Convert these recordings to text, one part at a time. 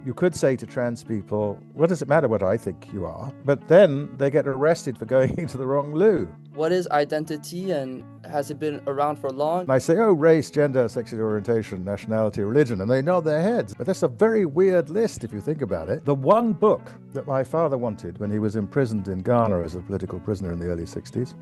You could say to trans people, what does it matter what I think you are? But then they get arrested for going into the wrong loo. What is identity, and has it been around for long? And I say, oh, race, gender, sexual orientation, nationality, religion, and they nod their heads. But that's a very weird list if you think about it. The one book that my father wanted when he was imprisoned in Ghana as a political prisoner in the early 60s,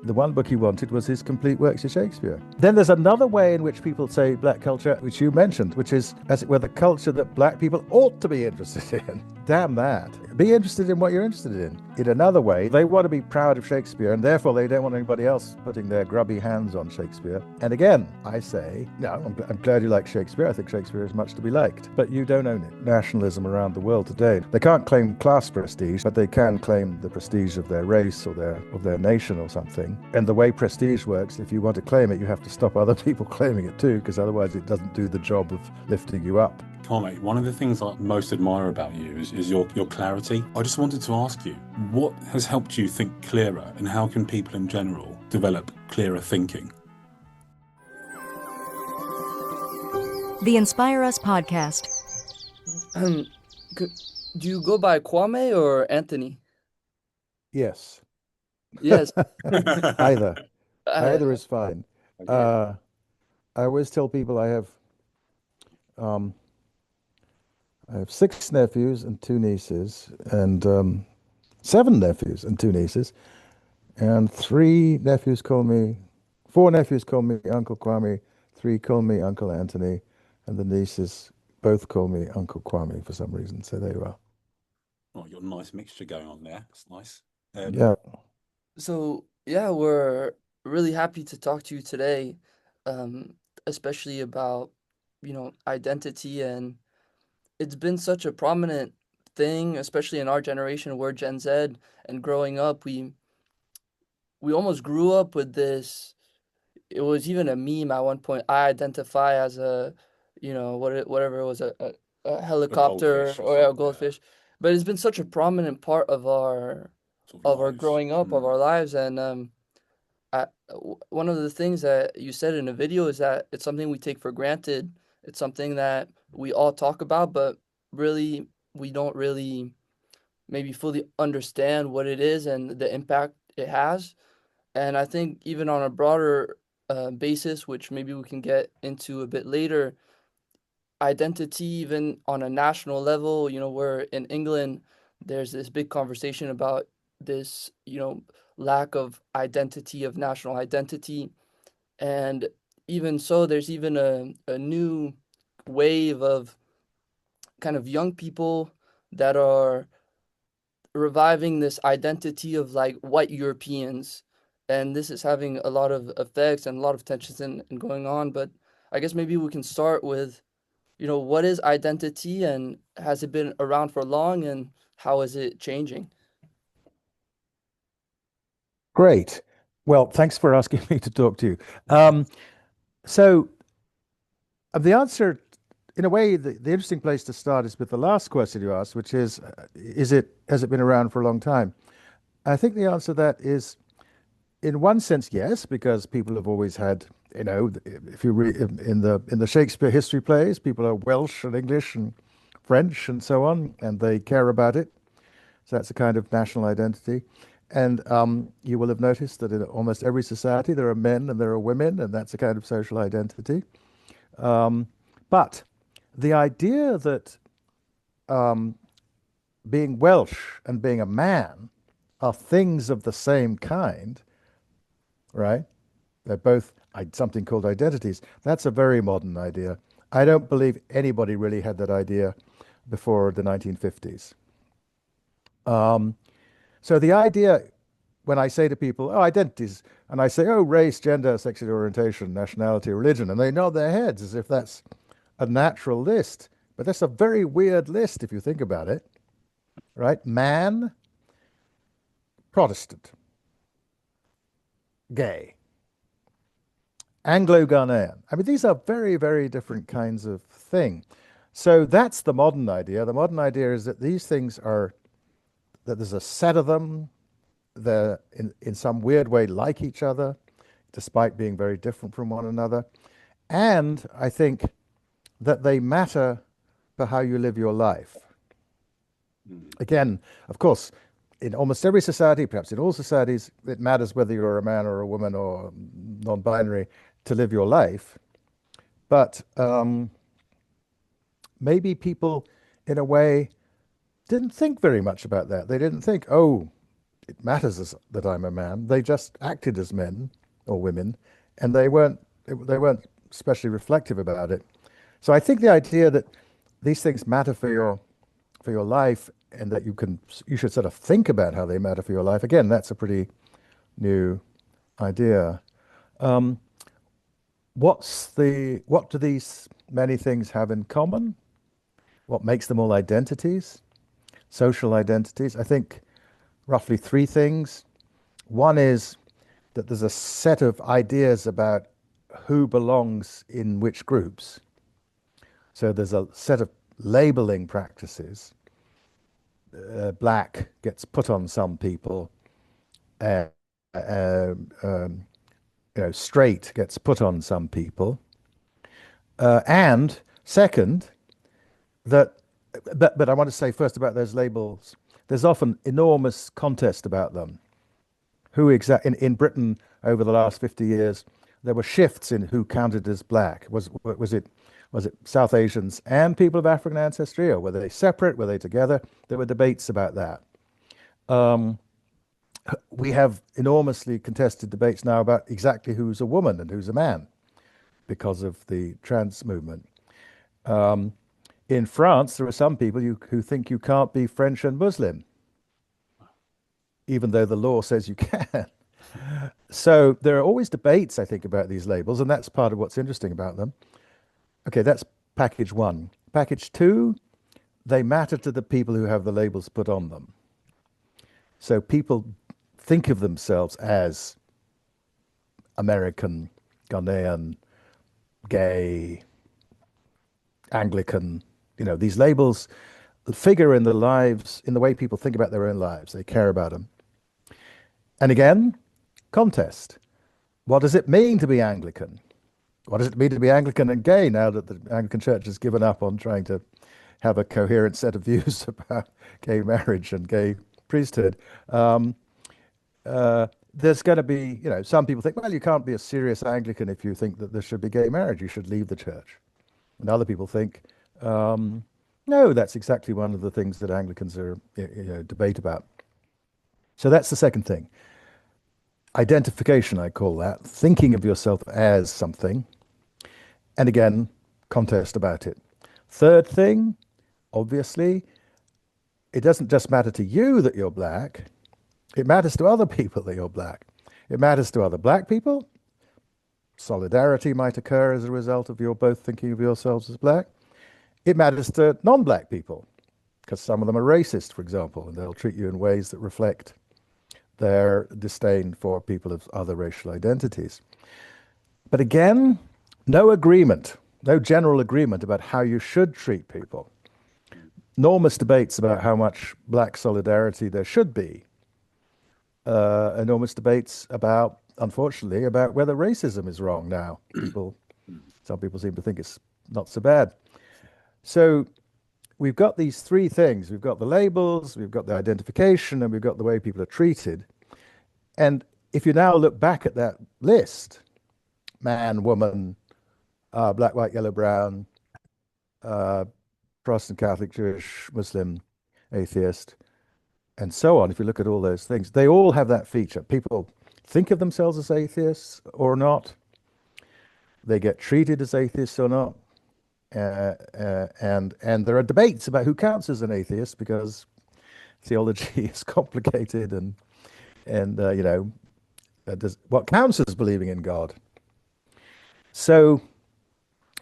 the one book he wanted was his complete works of Shakespeare. Then there's another way in which people say black culture, which you mentioned, which is, as it were, the culture that black people ought to be interested in. Damn that. Be interested in what you're interested in. In another way, they want to be proud of Shakespeare, and therefore they don't want anybody else putting their grubby hands on Shakespeare. And again, I say, no, I'm glad you like Shakespeare. I think Shakespeare is much to be liked, but you don't own it. Nationalism around the world today, they can't claim class prestige, but they can claim the prestige of their race or their nation or something. And the way prestige works, if you want to claim it, you have to stop other people claiming it too, because otherwise it doesn't do the job of lifting you up. Kwame, one of the things I most admire about you is your clarity. I just wanted to ask you, what has helped you think clearer, and how can people in general develop clearer thinking? The Inspire Us podcast. Do you go by Kwame or Anthony? Yes. Yes. Either is fine. I always tell people I have 6 nephews and 2 nieces, and 7 nephews and 2 nieces, and 4 nephews call me Uncle Kwame, 3 call me Uncle Anthony, and the nieces both call me Uncle Kwame for some reason. So there you are. Oh, you've got a nice mixture going on there. That's nice. Yeah. So, yeah, we're really happy to talk to you today, especially about, identity. And it's been such a prominent thing, especially in our generation. We're Gen Z, and growing up, we almost grew up with this. It was even a meme at one point. I identify as a, whatever it was, a helicopter or a goldfish. But it's been such a prominent part of our growing up, of our lives. And one of the things that you said in a video is that it's something we take for granted. It's something that we all talk about, but really we don't really maybe fully understand what it is and the impact it has. And I think even on a broader basis, which maybe we can get into a bit later, identity, even on a national level, where in England, there's this big conversation about this, lack of identity, of national identity. And even so, there's even a new wave of kind of young people that are reviving this identity of like white Europeans. And this is having a lot of effects and a lot of tensions and going on. But I guess maybe we can start with, what is identity, and has it been around for long, and how is it changing? Great. Well, thanks for asking me to talk to you. So the answer, in a way, the interesting place to start is with the last question you asked, which is has it been around for a long time? I think the answer to that is, in one sense, yes, because people have always had, if you read in the Shakespeare history plays, people are Welsh and English and French and so on, and they care about it. So that's a kind of national identity. And you will have noticed that in almost every society there are men and there are women, and that's a kind of social identity. But the idea that being Welsh and being a man are things of the same kind, right? They're both something called identities. That's a very modern idea. I don't believe anybody really had that idea before the 1950s. So the idea, when I say to people, oh, identities, and I say, oh, race, gender, sexual orientation, nationality, religion, and they nod their heads as if that's a natural list. But that's a very weird list if you think about it, right? Man, Protestant, gay, Anglo-Ghanaian. I mean, these are very, very different kinds of thing. So that's the modern idea. The modern idea is that these things are, that there's a set of them, they're in some weird way like each other, despite being very different from one another. And I think that they matter for how you live your life. Again, of course, in almost every society, perhaps in all societies, it matters whether you're a man or a woman or non-binary to live your life. But maybe people, in a way, didn't think very much about that. They didn't think, oh, it matters that I'm a man. They just acted as men or women, and they weren't especially reflective about it. So I think the idea that these things matter for your life, and that you should sort of think about how they matter for your life. Again, that's a pretty new idea. What do these many things have in common? What makes them all identities? Social identities? I think roughly three things. One is that there's a set of ideas about who belongs in which groups. So there's a set of labeling practices. Black gets put on some people. Straight gets put on some people. And second, but I want to say first about those labels. There's often enormous contest about them. In Britain over the last 50 years, there were shifts in who counted as black. Was it South Asians and people of African ancestry, or were they separate? Were they together? There were debates about that. We have enormously contested debates now about exactly who's a woman and who's a man because of the trans movement. In France, there are some people who think you can't be French and Muslim, even though the law says you can. So there are always debates, I think, about these labels, and that's part of what's interesting about them. Okay, that's package one. Package two, they matter to the people who have the labels put on them. So people think of themselves as American, Ghanaian, gay, Anglican. These labels figure in the lives, in the way people think about their own lives. They care about them. And again, contest. What does it mean to be Anglican? What does it mean to be Anglican and gay now that the Anglican Church has given up on trying to have a coherent set of views about gay marriage and gay priesthood? There's going to be, some people think, well, you can't be a serious Anglican if you think that there should be gay marriage. You should leave the church. And other people think, no, that's exactly one of the things that Anglicans are, debate about. So that's the second thing. Identification, I call that, thinking of yourself as something. And again, contest about it. Third thing, obviously, it doesn't just matter to you that you're black. It matters to other people that you're black. It matters to other black people. Solidarity might occur as a result of your both thinking of yourselves as black. It matters to non-black people, because some of them are racist, for example, and they'll treat you in ways that reflect their disdain for people of other racial identities. But again, no general agreement about how you should treat people. Enormous debates about how much black solidarity there should be. Enormous debates about, unfortunately, about whether racism is wrong now. Some people seem to think it's not so bad. So we've got these three things. We've got the labels, we've got the identification, and we've got the way people are treated. And if you now look back at that list, man, woman, black, white, yellow, brown, Protestant, Catholic, Jewish, Muslim, atheist, and so on, if you look at all those things, they all have that feature. People think of themselves as atheists or not. They get treated as atheists or not. And there are debates about who counts as an atheist, because theology is complicated, and what counts as believing in God. So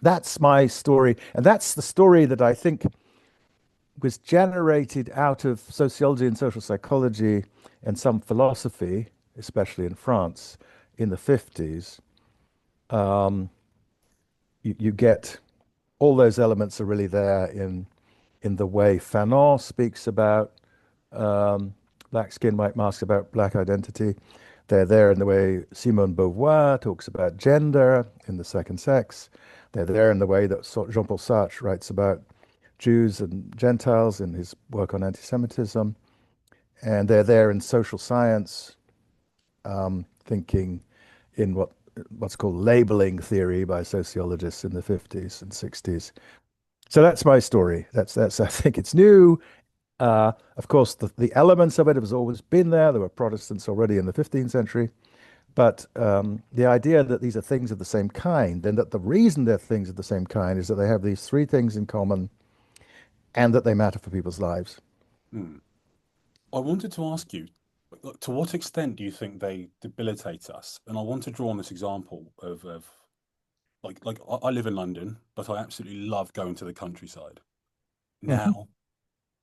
that's my story, and that's the story that I think was generated out of sociology and social psychology and some philosophy, especially in France in the 50s. You get all those elements are really there in the way Fanon speaks about black skin, white masks, about black identity. They're there in the way Simone Beauvoir talks about gender in The Second Sex. They're there in the way that Jean-Paul Sartre writes about Jews and Gentiles in his work on anti-Semitism, and they're there in social science, thinking in what's called labeling theory by sociologists in the 50s and 60s. So that's my story. That's I think it's new. Of course, the elements of it has always been there. There were Protestants already in the 15th century. But the idea that these are things of the same kind, and that the reason they're things of the same kind is that they have these three things in common and that they matter for people's lives. I wanted to ask you, to what extent do you think they debilitate us? And I want to draw on this example of like I live in London, but I absolutely love going to the countryside. Now,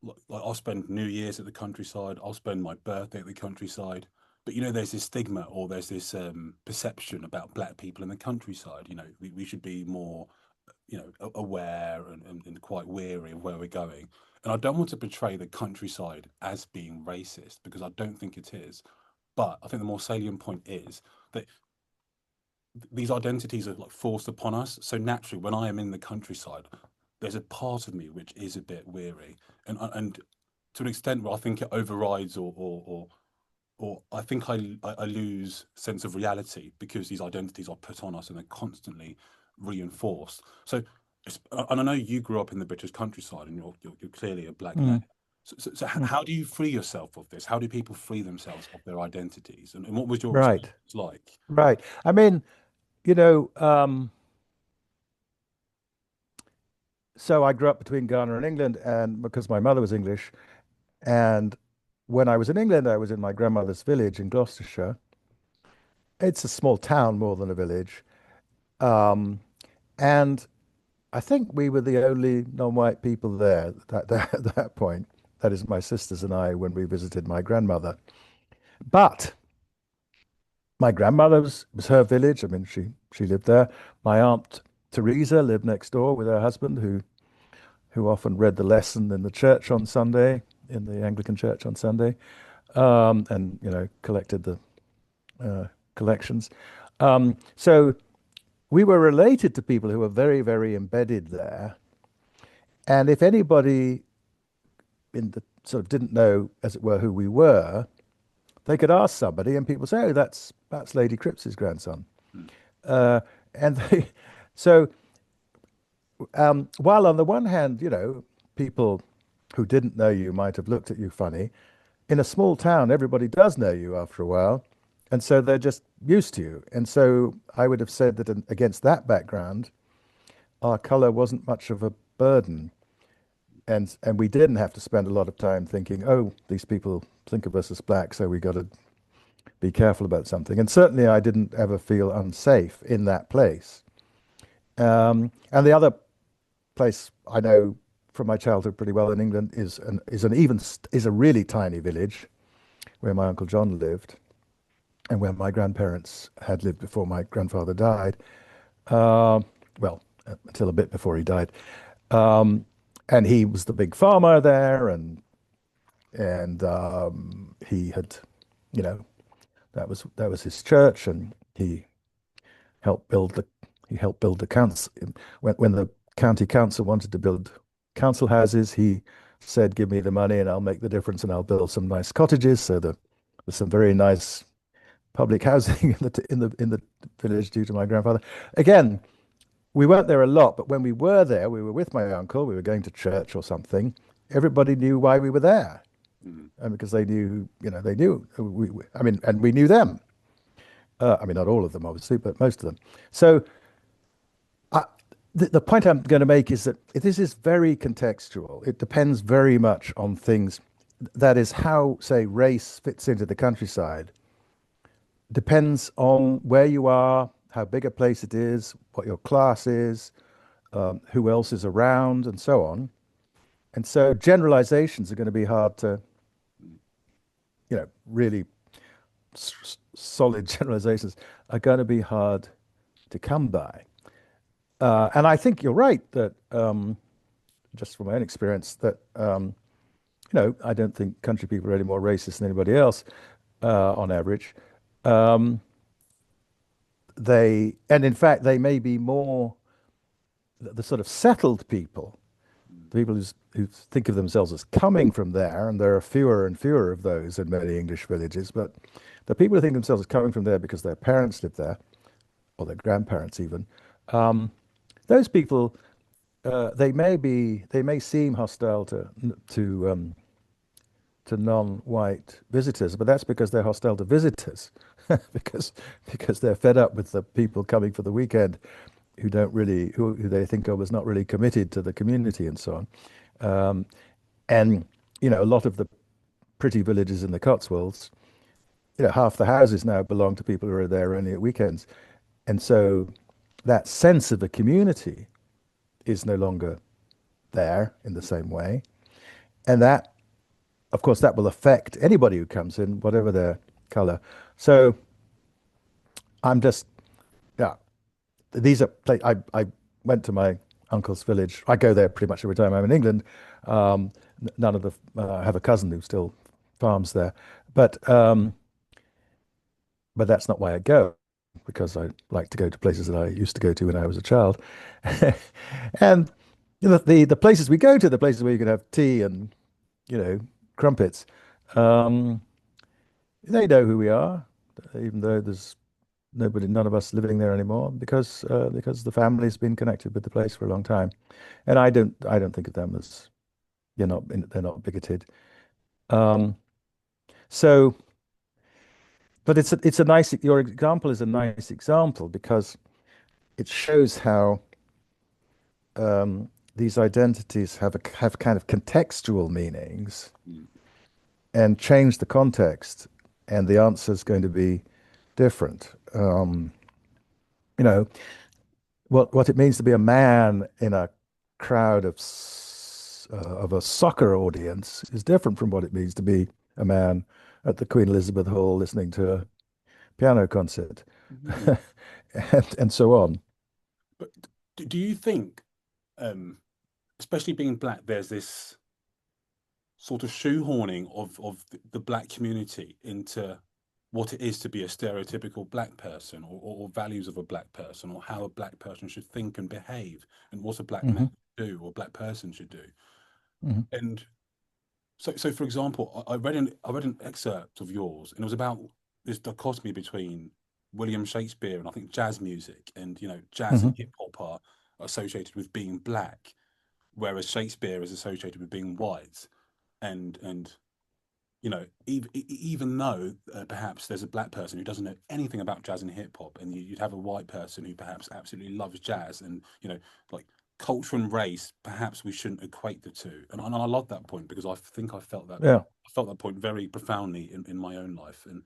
like I'll spend New Year's at the countryside, I'll spend my birthday at the countryside. But there's this stigma, or there's this perception about black people in the countryside. We should be more, aware and quite weary of where we're going. And I don't want to portray the countryside as being racist, because I don't think it is. But I think the more salient point is that these identities are like forced upon us. So naturally, when I am in the countryside, there's a part of me which is a bit weary, and to an extent where I think it overrides or I think I lose sense of reality, because these identities are put on us and they're constantly reinforced. So, and I know you grew up in the British countryside, and you're clearly a black man. So how do you free yourself of this? How do people free themselves of their identities? And what was your Right. experience like? Right. I mean, so I grew up between Ghana and England, and because my mother was English, and when I was in England, I was in my grandmother's village in Gloucestershire. It's a small town more than a village. Um, and I think we were the only non-white people there at that point. That is, my sisters and I, when we visited my grandmother. But my grandmother was her village. I mean, she lived there. My aunt Teresa lived next door with her husband, who often read the lesson in the church on Sunday, in the Anglican church on Sunday, and collected the collections. So we were related to people who were very, very embedded there. And if anybody in the sort of didn't know, as it were, who we were, they could ask somebody, and people say, "Oh, that's Lady Cripps's grandson." And so while on the one hand, people who didn't know you might have looked at you funny, in a small town, everybody does know you after a while. And so they're just used to you. And so I would have said that against that background, our color wasn't much of a burden. And we didn't have to spend a lot of time thinking, oh, these people think of us as black, so we got to be careful about something. And certainly I didn't ever feel unsafe in that place. And the other place I know from my childhood pretty well in England is a really tiny village where my Uncle John lived, and where my grandparents had lived before my grandfather died. Until a bit before he died. And he was the big farmer there, and he had, that was his church, and he helped build the council. When the county council wanted to build council houses, he said, "Give me the money, and I'll make the difference, and I'll build some nice cottages." So there's some very nice public housing in the village due to my grandfather. Again, we weren't there a lot, but when we were there, we were with my uncle. We were going to church or something. Everybody knew why we were there, and because they knew, they knew. And we knew them. Not all of them, obviously, but most of them. So the point I'm going to make is that this is very contextual. It depends very much on things. That is how, say, race fits into the countryside. Depends on where you are, how big a place it is, what your class is, who else is around, and so on. And so generalizations are going to be hard to, really solid generalizations are going to be hard to come by. And I think you're right that, just from my own experience, that, I don't think country people are any more racist than anybody else, on average. And in fact, they may be more, the sort of settled people the people who think of themselves as coming from there, and there are fewer and fewer of those in many English villages, but the people who think of themselves as coming from there because their parents lived there, or their grandparents even, those people, they may seem hostile to non-white visitors, but that's because they're hostile to visitors, because they're fed up with the people coming for the weekend who they think of as not really committed to the community and so on. And a lot of the pretty villages in the Cotswolds, half the houses now belong to people who are there only at weekends, and so that sense of a community is no longer there in the same way, and that, of course, that will affect anybody who comes in, whatever their color. So I'm just, yeah, I went to my uncle's village. I go there pretty much every time I'm in England. I have a cousin who still farms there, but that's not why I go, because I like to go to places that I used to go to when I was a child. And the places we go to, the places where you can have tea and, crumpets, they know who we are, even though there's none of us living there anymore, because the family's been connected with the place for a long time, and I don't think of them as they're not bigoted. So, but it's a nice, your example is a nice example because it shows how these identities have kind of contextual meanings and change the context, and the answer is going to be different. What it means to be a man in a crowd of a soccer audience is different from what it means to be a man at the Queen Elizabeth Hall listening to a piano concert, and so on. But do you think, especially being black, there's this sort of shoehorning of the black community into what it is to be a stereotypical black person, or values of a black person, or how a black person should think and behave, and what a black man should do or a black person should do? And so for example, I read an excerpt of yours, and it was about this dichotomy between William Shakespeare and I think jazz music, and jazz and hip hop are associated with being black, whereas Shakespeare is associated with being white, and even though perhaps there's a black person who doesn't know anything about jazz and hip hop, and you'd have a white person who perhaps absolutely loves jazz, and like culture and race, perhaps we shouldn't equate the two. And I love that point, because I think I felt that point very profoundly in my own life. And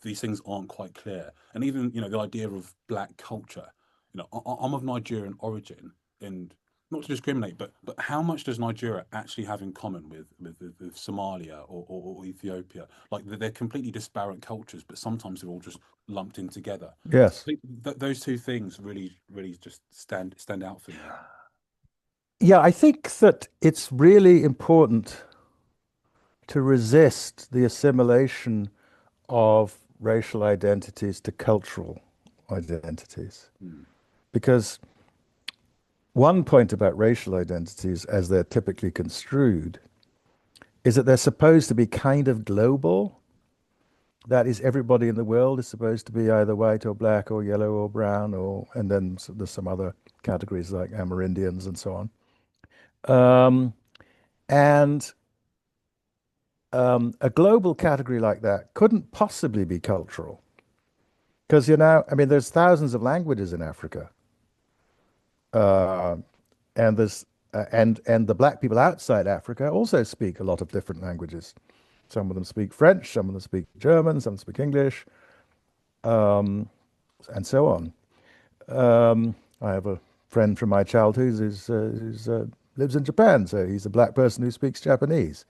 these things aren't quite clear. And even the idea of black culture, I'm of Nigerian origin, and not to discriminate, but how much does Nigeria actually have in common with Somalia or Ethiopia? Like, they're completely disparate cultures, but sometimes they're all just lumped in together. Yes, I think those two things really just stand out for me. Yeah, I think that it's really important to resist the assimilation of racial identities to cultural identities, because one point about racial identities, as they're typically construed, is that they're supposed to be kind of global. That is, everybody in the world is supposed to be either white or black or yellow or brown, and then there's some other categories like Amerindians and so on. A global category like that couldn't possibly be cultural, because there's thousands of languages in Africa. And there's and the black people outside Africa also speak a lot of different languages. Some of them speak French, some of them speak German, some speak English, and so on. I have a friend from my childhood who lives in Japan, so he's a black person who speaks Japanese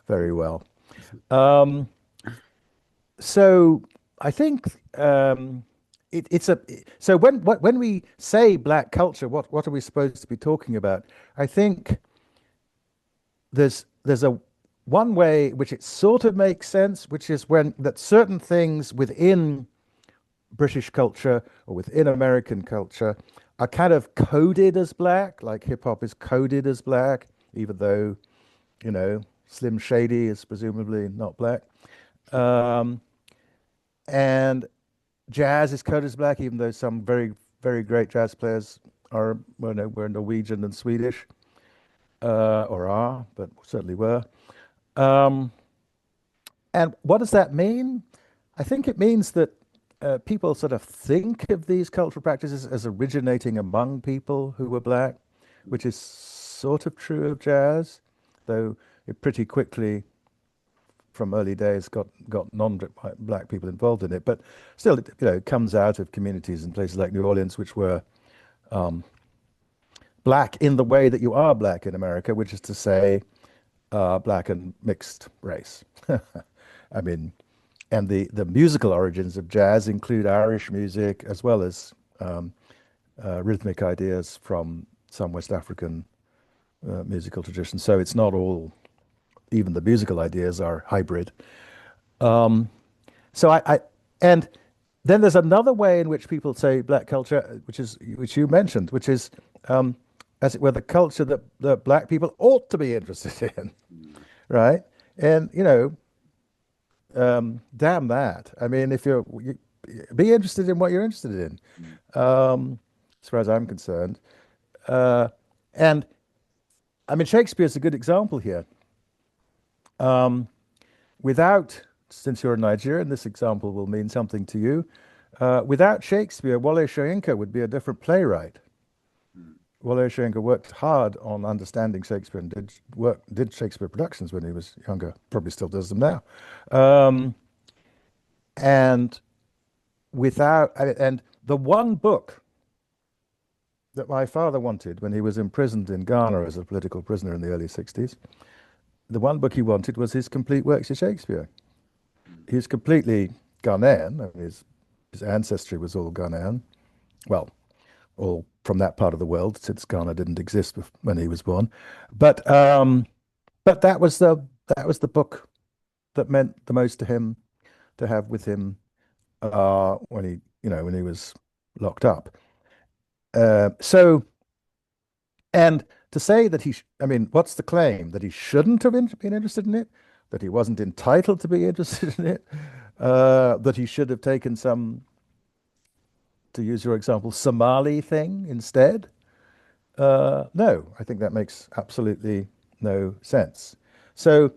very well. So I think so when we say black culture, what are we supposed to be talking about? I think there's one way which it sort of makes sense, which is that certain things within British culture or within American culture are kind of coded as black, like hip hop is coded as black, even though, Slim Shady is presumably not black. Um, and jazz is coded as black, even though some very, very great jazz players were Norwegian and Swedish, or are, but certainly were. Um, and what does that mean? I think it means that people sort of think of these cultural practices as originating among people who were black, which is sort of true of jazz, though it pretty quickly, from early days, got non-black people involved in it. But still, it comes out of communities in places like New Orleans, which were black in the way that you are black in America, which is to say, black and mixed race. I mean, and the musical origins of jazz include Irish music as well as rhythmic ideas from some West African musical traditions. So it's not all, even the musical ideas are hybrid. And then there's another way in which people say black culture, which you mentioned, which is as it were the culture that black people ought to be interested in, right? And damn that. I mean, if you be interested in what you're interested in, as far as I'm concerned. And I mean, Shakespeare's a good example here. Since you're a Nigerian, this example will mean something to you. Without Shakespeare, Wole Soyinka would be a different playwright. Wole Soyinka worked hard on understanding Shakespeare and did Shakespeare productions when he was younger. Probably still does them now. And the one book that my father wanted when he was imprisoned in Ghana as a political prisoner in the early 60s, the one book he wanted was his complete works of Shakespeare. He's completely Ghanaian. I mean, his ancestry was all Ghanaian. Well, all from that part of the world, since Ghana didn't exist when he was born. But that was the book that meant the most to him to have with him when he was locked up. And to say that what's the claim? That he shouldn't have been interested in it? That he wasn't entitled to be interested in it? That he should have taken some, to use your example, Somali thing instead? No, I think that makes absolutely no sense. So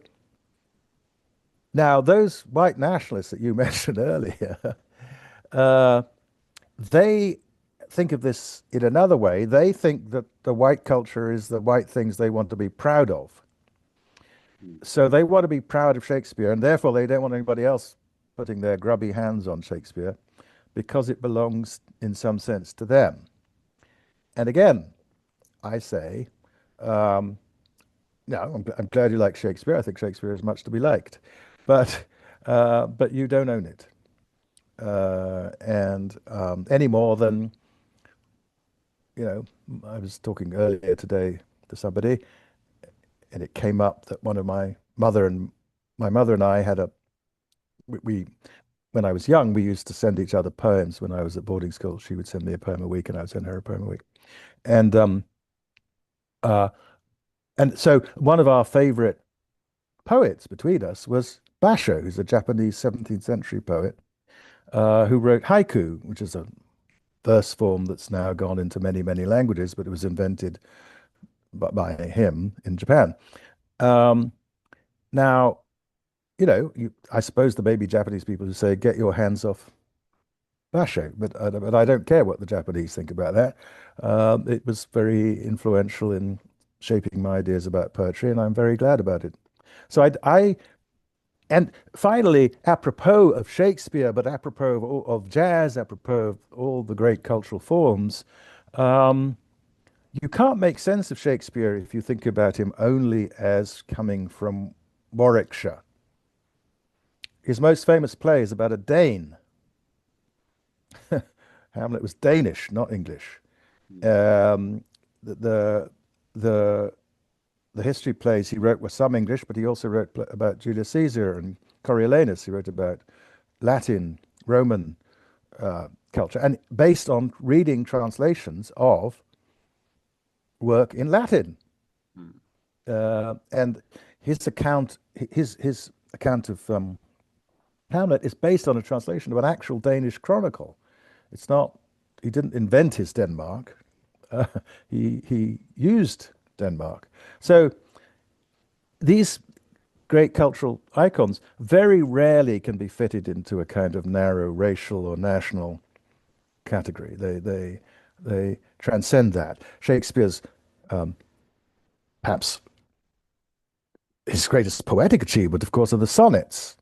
now those white nationalists that you mentioned earlier, they think of this in another way. They think that the white culture is the white things they want to be proud of. So they want to be proud of Shakespeare, and therefore they don't want anybody else putting their grubby hands on Shakespeare because it belongs in some sense to them. And again, I say, no, I'm glad you like Shakespeare. I think Shakespeare is much to be liked, but you don't own it, and any more than I was talking earlier today to somebody, and it came up that my mother and I had when I was young, we used to send each other poems. When I was at boarding school, she would send me a poem a week, and I would send her a poem a week. And so one of our favorite poets between us was Basho, who's a Japanese 17th century poet who wrote haiku, which is a verse form that's now gone into many, many languages, but it was invented by him in Japan. Now, I suppose there may be Japanese people who say, get your hands off Basho, but I don't care what the Japanese think about that. It was very influential in shaping my ideas about poetry, and I'm very glad about it. So and finally, apropos of Shakespeare, but apropos of jazz, apropos of all the great cultural forms, you can't make sense of Shakespeare if you think about him only as coming from Warwickshire. His most famous play is about a Dane. Hamlet was Danish, not English. The history plays he wrote were some English, but he also wrote about Julius Caesar and Coriolanus. He wrote about Latin, Roman culture, and based on reading translations of work in Latin. And his account of Hamlet is based on a translation of an actual Danish chronicle. It's not, he didn't invent his Denmark. He used Denmark. So these great cultural icons very rarely can be fitted into a kind of narrow racial or national category. They transcend that. Shakespeare's perhaps his greatest poetic achievement, of course, are the sonnets.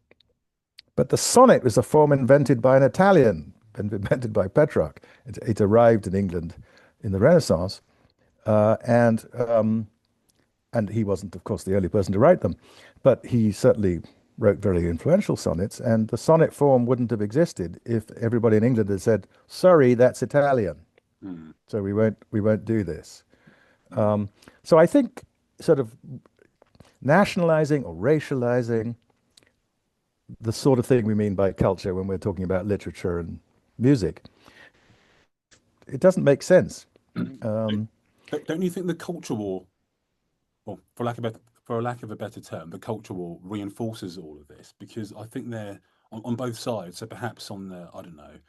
But the sonnet was a form invented by an Italian, invented by Petrarch. It arrived in England in the Renaissance, and he wasn't, of course, the only person to write them, but he certainly wrote very influential sonnets. And the sonnet form wouldn't have existed if everybody in England had said, "Sorry, that's Italian, so we won't do this." So I think sort of nationalizing or racializing, the sort of thing we mean by culture when we're talking about literature and music, it doesn't make sense. Don't you think the culture war, well, for lack of a better term, the culture war reinforces all of this? Because I think they're on both sides. So perhaps on the, I don't know,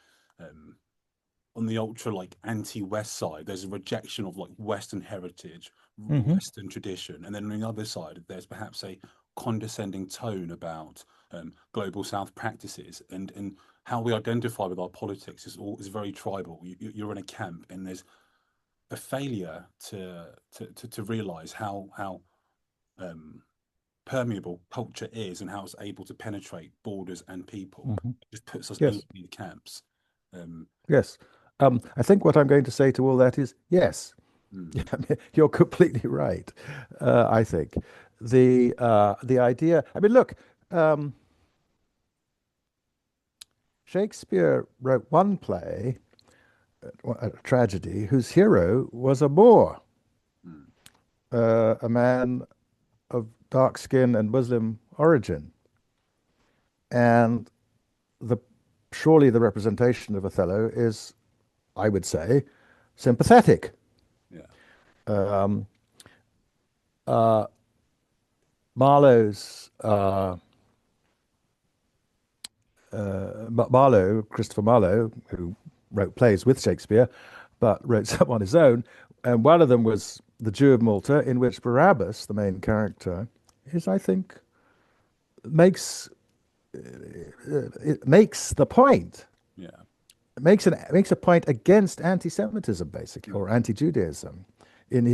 on the ultra like anti-West side, there's a rejection of like Western heritage, Western tradition, and then on the other side, there's perhaps a condescending tone about global South practices, and how we identify with our politics is very tribal. You're in a camp, and there's a failure to realize how permeable culture is and how it's able to penetrate borders and people. It just puts us in the camps. Yes. I think what I'm going to say to all that is yes. I mean, you're completely right. I think the idea. I mean, look, Shakespeare wrote one play, a tragedy, whose hero was a Moor, a man of dark skin and Muslim origin, and surely the representation of Othello is, I would say, sympathetic. Marlowe's Christopher Marlowe, who wrote plays with Shakespeare, but wrote some on his own, and one of them was The Jew of Malta, in which Barabbas, the main character, is, I think, makes the point. It makes a point against anti-Semitism, basically, or anti-Judaism, in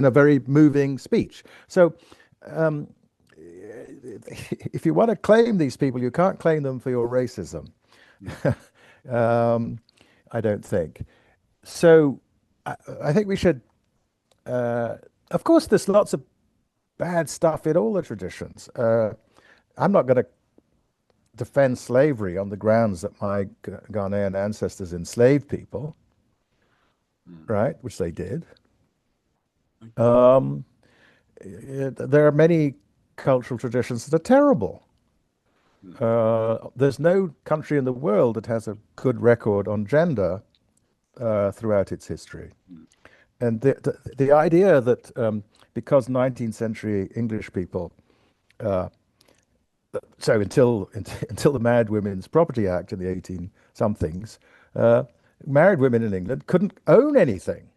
a very moving speech. So, if you want to claim these people, you can't claim them for your racism. I don't think. So, I think we should. Of course, there's lots of bad stuff in all the traditions. I'm not going to defend slavery on the grounds that my Ghanaian ancestors enslaved people, right? Which they did. There are many cultural traditions that are terrible. There's no country in the world that has a good record on gender throughout its history. And the idea that because 19th century English people, so until the Married Women's Property Act in the 18 somethings, married women in England couldn't own anything.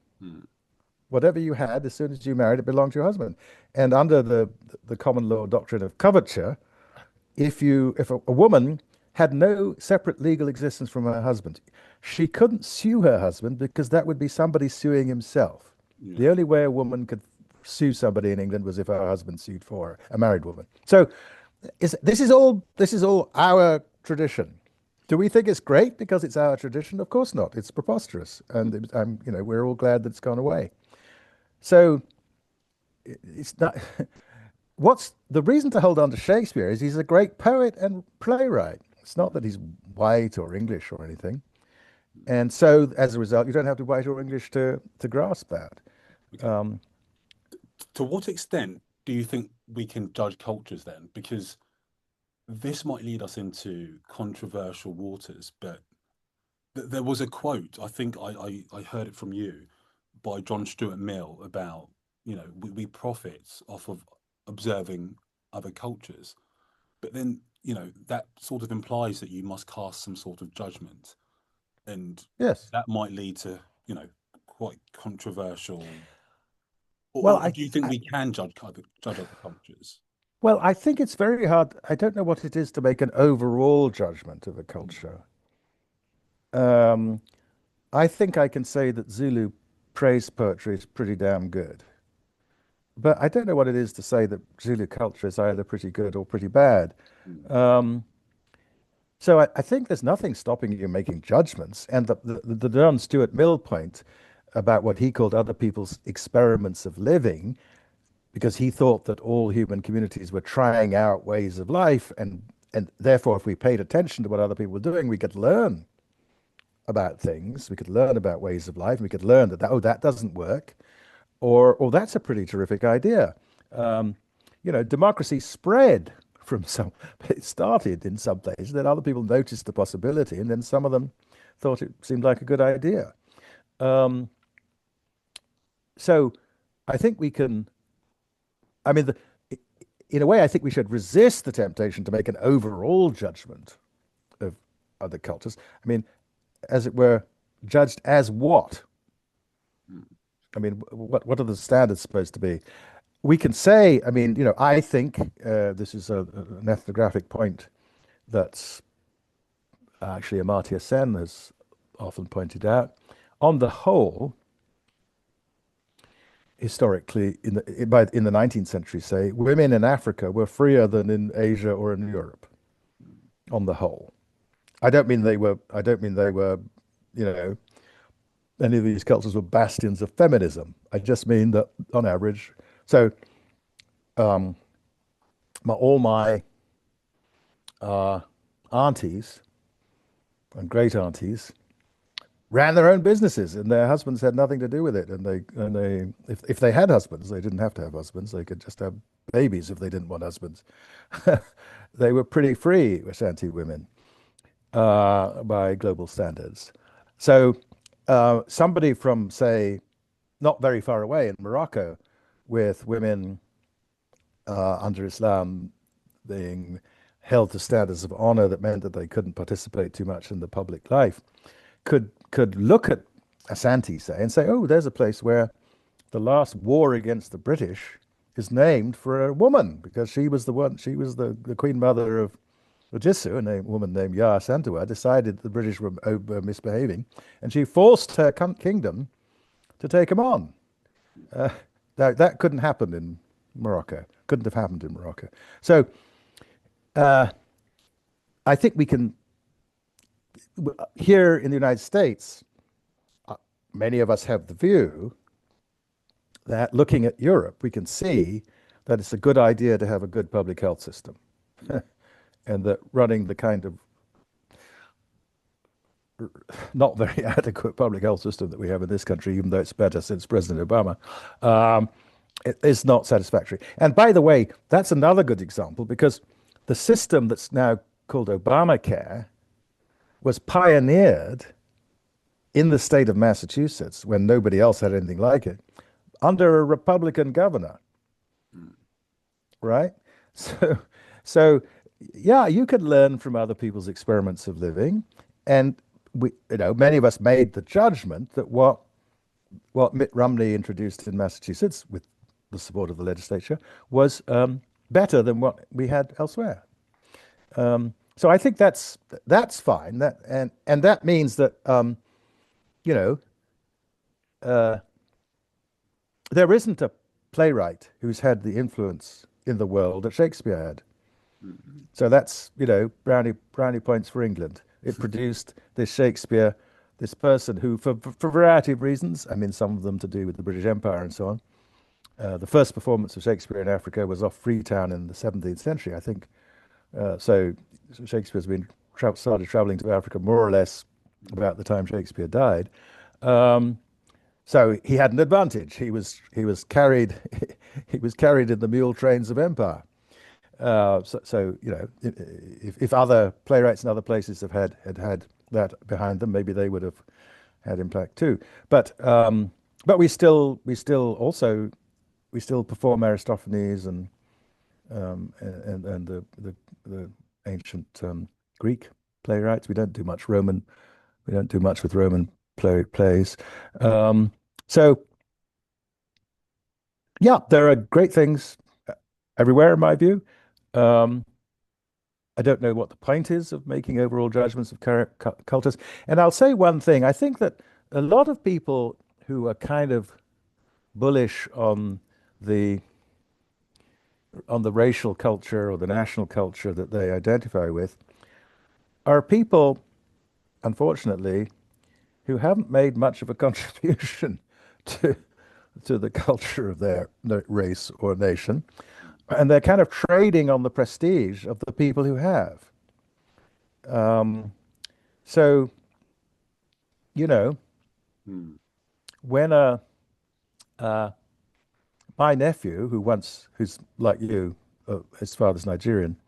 Whatever you had, as soon as you married, it belonged to your husband. And under the common law doctrine of coverture, if a woman had no separate legal existence from her husband, she couldn't sue her husband because that would be somebody suing himself. The only way a woman could sue somebody in England was if her husband sued for her, a married woman. So this is all our tradition. Do we think it's great because it's our tradition? Of course not. It's preposterous, and we're all glad that it's gone away. So it's not. What's the reason to hold on to Shakespeare is he's a great poet and playwright. It's not that he's white or English or anything. And so as a result, you don't have to be white or English to grasp that. Okay. To what extent do you think we can judge cultures then? Because this might lead us into controversial waters, but There was a quote, I think I heard it from you, by John Stuart Mill about, we profit off of observing other cultures. But then, that sort of implies that you must cast some sort of judgment. And Yes. that might lead to, quite controversial. Well, Or do you think we can judge other cultures? Well, I think it's very hard. I don't know what it is to make an overall judgment of a culture. I think I can say that Zulu praise poetry is pretty damn good. But I don't know what it is to say that Zulu culture is either pretty good or pretty bad. So I think there's nothing stopping you making judgments. And the John Stuart Mill point about what he called other people's experiments of living, because he thought that all human communities were trying out ways of life, and therefore, if we paid attention to what other people were doing, we could learn about things, we could learn about ways of life, and we could learn that doesn't work, or that's a pretty terrific idea. Democracy spread from it started in some places, then other people noticed the possibility, and then some of them thought it seemed like a good idea. So I think we can, in a way, I think we should resist the temptation to make an overall judgment of other cultures. As it were, judged as what? What are the standards supposed to be? We can say, I think this is an ethnographic point that's actually Amartya Sen has often pointed out. On the whole, historically, in the 19th century, say, women in Africa were freer than in Asia or in Europe. On the whole, I don't mean they were. Any of these cultures were bastions of feminism. I just mean that on average. So, all my aunties and great aunties ran their own businesses, and their husbands had nothing to do with it. And if they had husbands, they didn't have to have husbands. They could just have babies if they didn't want husbands. They were pretty free, Ashanti women, by global standards. So somebody from, say, not very far away in Morocco, with women under Islam being held to standards of honor that meant that they couldn't participate too much in the public life, could look at Ashanti, say, and say, oh, there's a place where the last war against the British is named for a woman, because she was the queen mother of Ojisu, a woman named Ya Santua, decided the British were misbehaving, and she forced her kingdom to take them on. That couldn't happen in Morocco. Couldn't have happened in Morocco. So I think we can, here in the United States, many of us have the view that looking at Europe, we can see that it's a good idea to have a good public health system. And that running the kind of not very adequate public health system that we have in this country, even though it's better since President Obama, it is not satisfactory. And by the way, that's another good example, because the system that's now called Obamacare was pioneered in the state of Massachusetts, when nobody else had anything like it, under a Republican governor, right? So yeah, you could learn from other people's experiments of living, and many of us made the judgment that what Mitt Romney introduced in Massachusetts, with the support of the legislature, was better than what we had elsewhere. So I think that's fine. And that means that there isn't a playwright who's had the influence in the world that Shakespeare had. So that's, brownie points for England. It produced this Shakespeare, this person who, for a variety of reasons, some of them to do with the British Empire and so on. The first performance of Shakespeare in Africa was off Freetown in the 17th century, I think. So Shakespeare's started traveling to Africa more or less about the time Shakespeare died. So he had an advantage. He was carried in the mule trains of empire. If other playwrights in other places have had that behind them, maybe they would have had impact too. But we still perform Aristophanes and the ancient Greek playwrights. We don't do much with Roman plays. So yeah, there are great things everywhere in my view. I don't know what the point is of making overall judgments of cultures. And I'll say one thing. I think that a lot of people who are kind of bullish on the racial culture or the national culture that they identify with are people, unfortunately, who haven't made much of a contribution to the culture of their race or nation. And they're kind of trading on the prestige of the people who have. So, you know, when my nephew, who's like you, his father's Nigerian,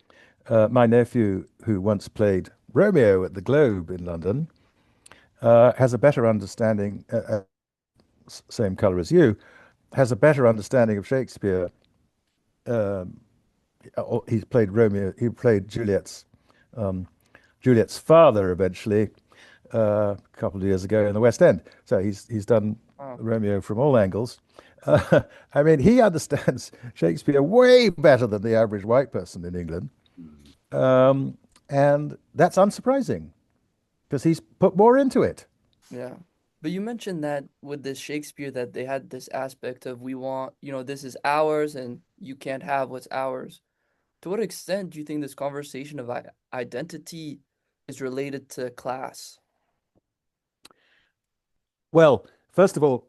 my nephew who once played Romeo at the Globe in London, has a better understanding, same color as you, has a better understanding of Shakespeare. He's played Romeo. He played Juliet's father eventually a couple of years ago in the West End. So he's done Romeo from all angles. I mean, he understands Shakespeare way better than the average white person in England, and that's unsurprising because he's put more into it. Yeah. But you mentioned that with this Shakespeare that they had this aspect of we want, this is ours and you can't have what's ours. To what extent do you think this conversation of identity is related to class? Well, first of all,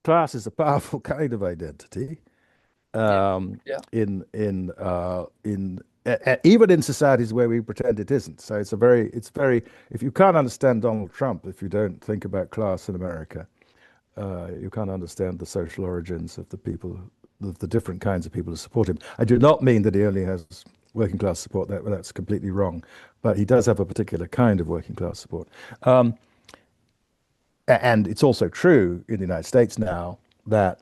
class is a powerful kind of identity. Even in societies where we pretend it isn't. So it's very, if you can't understand Donald Trump, if you don't think about class in America, you can't understand the social origins of the people, of the different kinds of people who support him. I do not mean that he only has working class support. That's completely wrong. But he does have a particular kind of working class support. And it's also true in the United States now that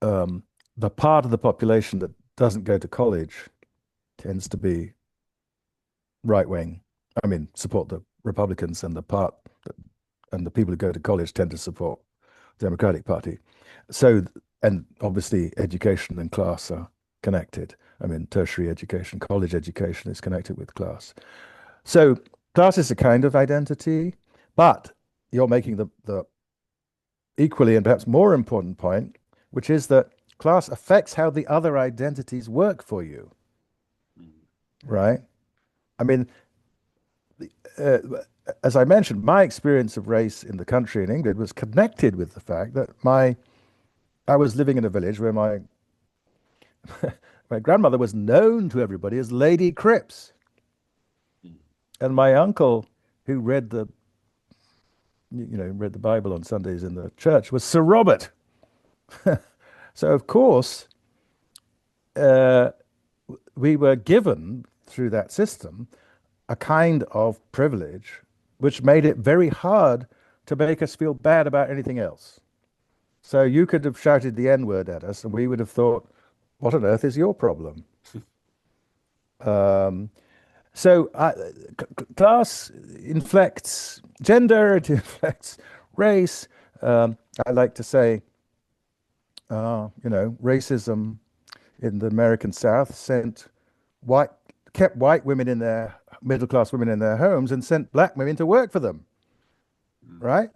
the part of the population that doesn't go to college tends to be right wing. I mean, support the Republicans, and the people who go to college tend to support the Democratic Party. So, and obviously, education and class are connected. I mean, tertiary education, college education is connected with class. So, class is a kind of identity, but you're making the equally and perhaps more important point, which is that class affects how the other identities work for you, right? I mean, as I mentioned, my experience of race in the country in England was connected with the fact that I was living in a village where my grandmother was known to everybody as Lady Cripps, and my uncle, who read the Bible on Sundays in the church, was Sir Robert. So of course, we were given through that system a kind of privilege which made it very hard to make us feel bad about anything else. So you could have shouted the N-word at us and we would have thought, what on earth is your problem? So class inflects gender, it inflects race. I like to say, racism in the American South kept white women in their middle-class women in their homes and sent black women to work for them. Right?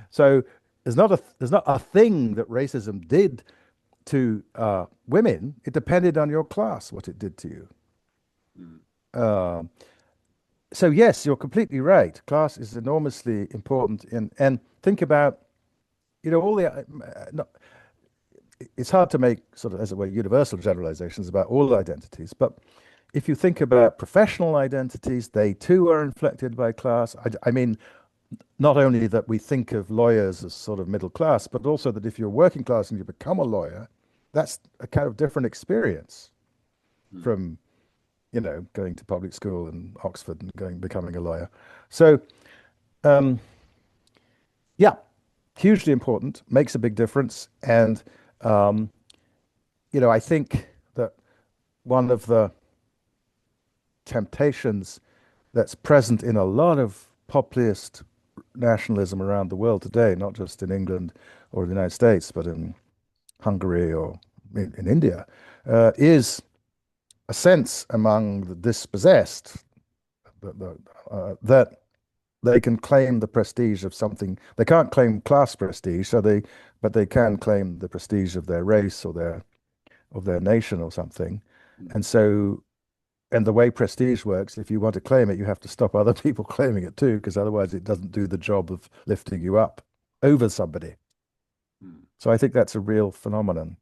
So there's not a thing that racism did to women. It depended on your class what it did to you. So yes, you're completely right. Class is enormously important, and think about, all the. It's hard to make sort of, as it were, universal generalizations about all identities, but if you think about professional identities, they too are inflected by class. I mean, not only that we think of lawyers as sort of middle class, but also that if you're working class and you become a lawyer, that's a kind of different experience from going to public school in Oxford and becoming a lawyer. So, um, yeah, hugely important, makes a big difference. And, um, I think that one of the temptations that's present in a lot of populist nationalism around the world today, not just in England or the United States, but in Hungary or in India, is a sense among the dispossessed that they can claim the prestige of something. They can't claim class prestige, but they can claim the prestige of their race or their nation or something. And so, and the way prestige works, if you want to claim it, you have to stop other people claiming it too, because otherwise it doesn't do the job of lifting you up over somebody. So I think that's a real phenomenon.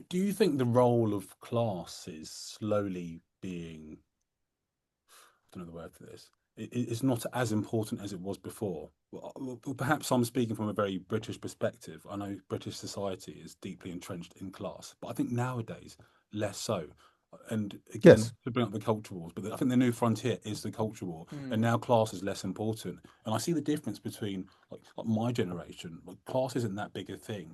Do you think the role of class is slowly being, I don't know the word for this, it's not as important as it was before? Well, perhaps I'm speaking from a very British perspective. I know British society is deeply entrenched in class, but I think nowadays less so. And again, Yes. to bring up the culture wars, but I think the new frontier is the culture war, and now class is less important. And I see the difference between like my generation. Like class isn't that big a thing,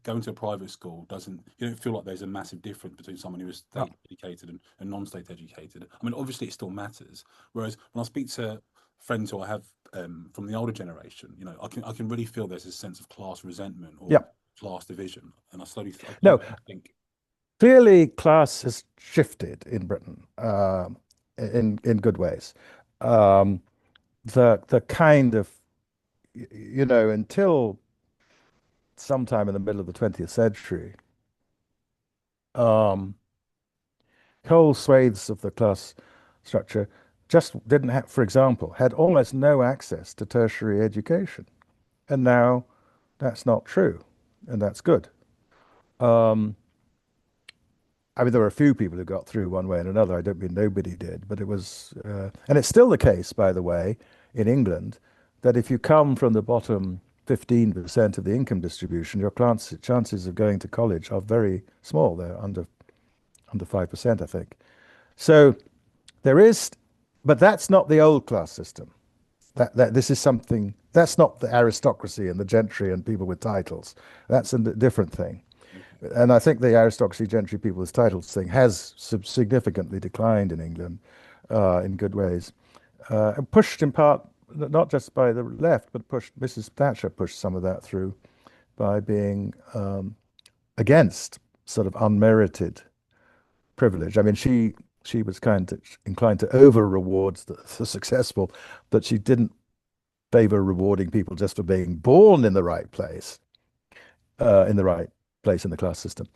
going to a private school doesn't. You don't feel like there's a massive difference between someone who is state educated and non-state educated. I mean, obviously it still matters. Whereas when I speak to friends who I have from the older generation, I can really feel there's a sense of class resentment or class division, and I slowly think. Clearly, class has shifted in Britain in good ways. The kind of until sometime in the middle of the 20th century, whole swathes of the class structure just didn't have, for example, had almost no access to tertiary education, and now that's not true, and that's good. I mean, there were a few people who got through one way and another. I don't mean nobody did, but it was, and it's still the case, by the way, in England, that if you come from the bottom 15% of the income distribution, your chances of going to college are very small. They're under 5%, I think. So there is, but that's not the old class system. This is something, that's not the aristocracy and the gentry and people with titles. That's a different thing. And I think the aristocracy, gentry, people with titles thing has significantly declined in England in good ways. And pushed in part, not just by the left, but Mrs. Thatcher pushed some of that through by being against sort of unmerited privilege. I mean, she was inclined to over-reward the successful, but she didn't favor rewarding people just for being born in the right place, in the class system.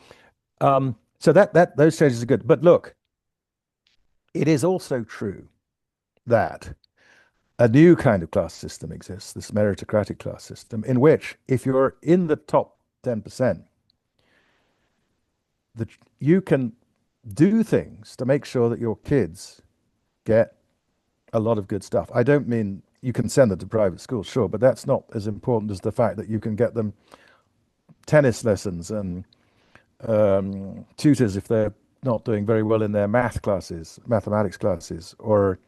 So those changes are good. But look, it is also true that a new kind of class system exists, this meritocratic class system, in which if you're in the top 10%, you can do things to make sure that your kids get a lot of good stuff. I don't mean you can send them to private schools, sure, but that's not as important as the fact that you can get them tennis lessons and tutors if they're not doing very well in their mathematics classes, or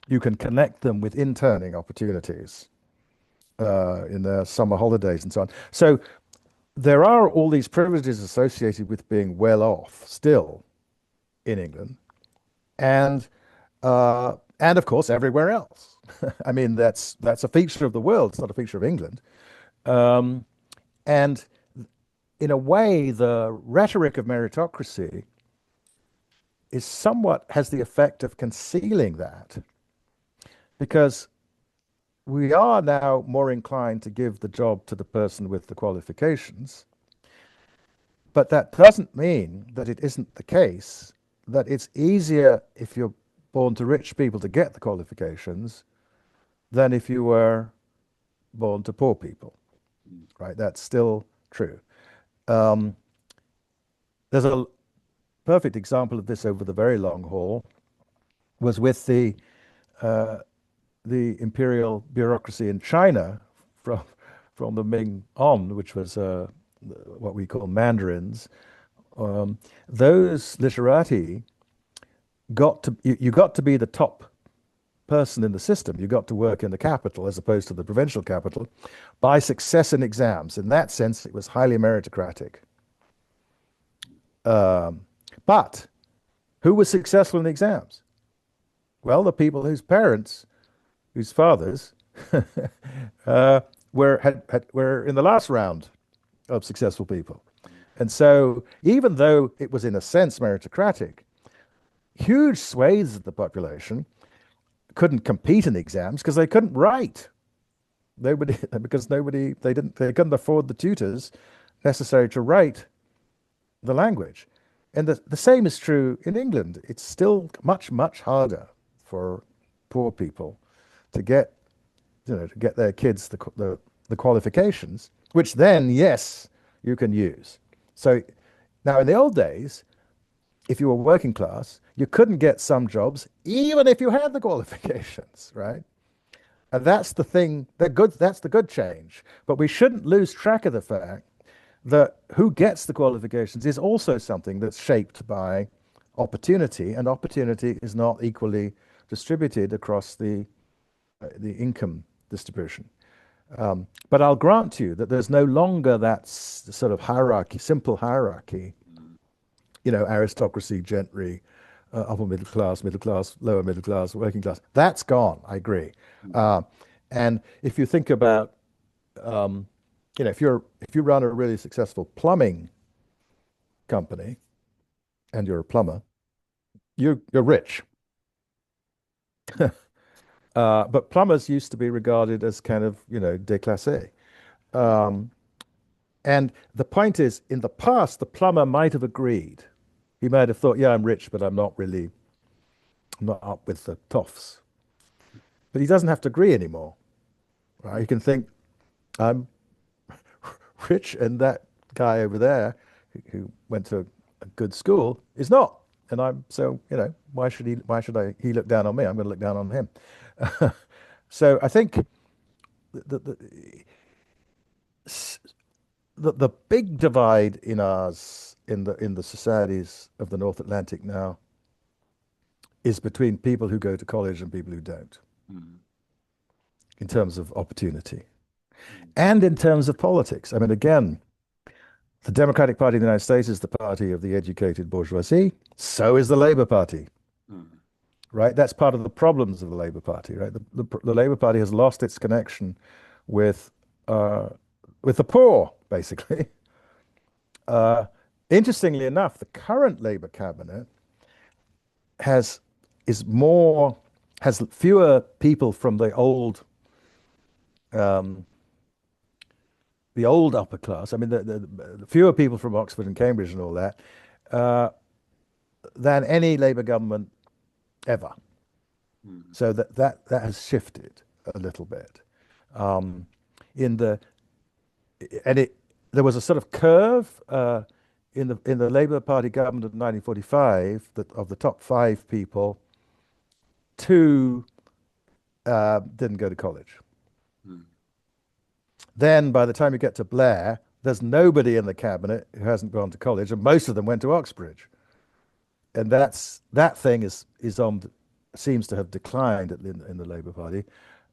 you can connect them with interning opportunities in their summer holidays and so on. So there are all these privileges associated with being well off still in England, and of course everywhere else. I mean, that's a feature of the world. It's not a feature of England. And in a way, the rhetoric of meritocracy has the effect of concealing that, because we are now more inclined to give the job to the person with the qualifications. But that doesn't mean that it isn't the case that it's easier if you're born to rich people to get the qualifications than if you were born to poor people, right? That's still true. There's a perfect example of this over the very long haul, was with the imperial bureaucracy in China from the Ming on, which was what we call mandarins. Those literati you got to be the top person in the system. You got to work in the capital as opposed to the provincial capital by success in exams. In that sense, it was highly meritocratic. But who was successful in the exams? Well, the people whose parents, whose fathers, were in the last round of successful people. And so, even though it was in a sense meritocratic, huge swathes of the population couldn't compete in the exams because they couldn't write. They couldn't afford the tutors necessary to write the language. And the same is true in England. It's still much, much harder for poor people to get their kids the qualifications, which then, yes, you can use. So now in the old days, if you were working class, you couldn't get some jobs, even if you had the qualifications, right? And that's the thing, that's the good change. But we shouldn't lose track of the fact that who gets the qualifications is also something that's shaped by opportunity, and opportunity is not equally distributed across the income distribution. But I'll grant you that there's no longer that sort of hierarchy, simple hierarchy, aristocracy, gentry, upper middle class, lower middle class, working class. That's gone. I agree. And if you think about, if you run a really successful plumbing company, and you're a plumber, you're rich. But plumbers used to be regarded as kind of, déclassé. And the point is, in the past, the plumber might have agreed. He might have thought, yeah, I'm rich, but I'm not up with the toffs. But he doesn't have to agree anymore. Right? He can think, I'm rich, and that guy over there who went to a good school is not. And why should he look down on me? I'm going to look down on him. So I think the big divide in the societies of the North Atlantic now is between people who go to college and people who don't, in terms of opportunity and in terms of politics. I mean, again, the Democratic Party of the United States is the party of the educated bourgeoisie. So is the Labour Party. Right? That's part of the problems of the Labour Party, right? The Labour Party has lost its connection with the poor, basically. Interestingly enough, the current Labour cabinet has fewer people from the old upper class. I mean, the fewer people from Oxford and Cambridge and all that than any Labour government ever. So that has shifted a little bit. There was a sort of curve in the Labour Party government of 1945 that of the top 5 people, 2 didn't go to college. Then by the time you get to Blair, there's nobody in the cabinet who hasn't gone to college, and most of them went to Oxbridge. And that thing seems to have declined in the Labour Party.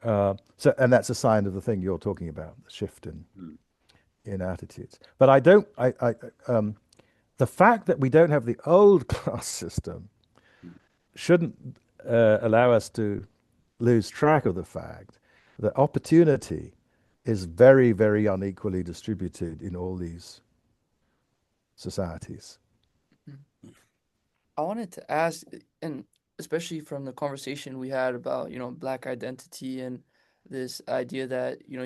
And that's a sign of the thing you're talking about, the shift in attitudes. But the fact that we don't have the old class system shouldn't allow us to lose track of the fact that opportunity is very, very unequally distributed in all these societies. I wanted to ask, and especially from the conversation we had about, Black identity and this idea that, you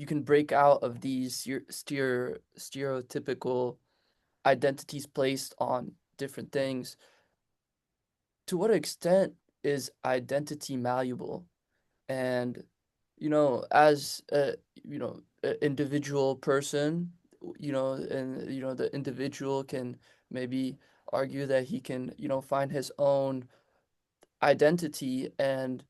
can break out of these stereotypical identities placed on different things. To what extent is identity malleable? And, as an individual person, the individual can maybe argue that he can, find his own identity. And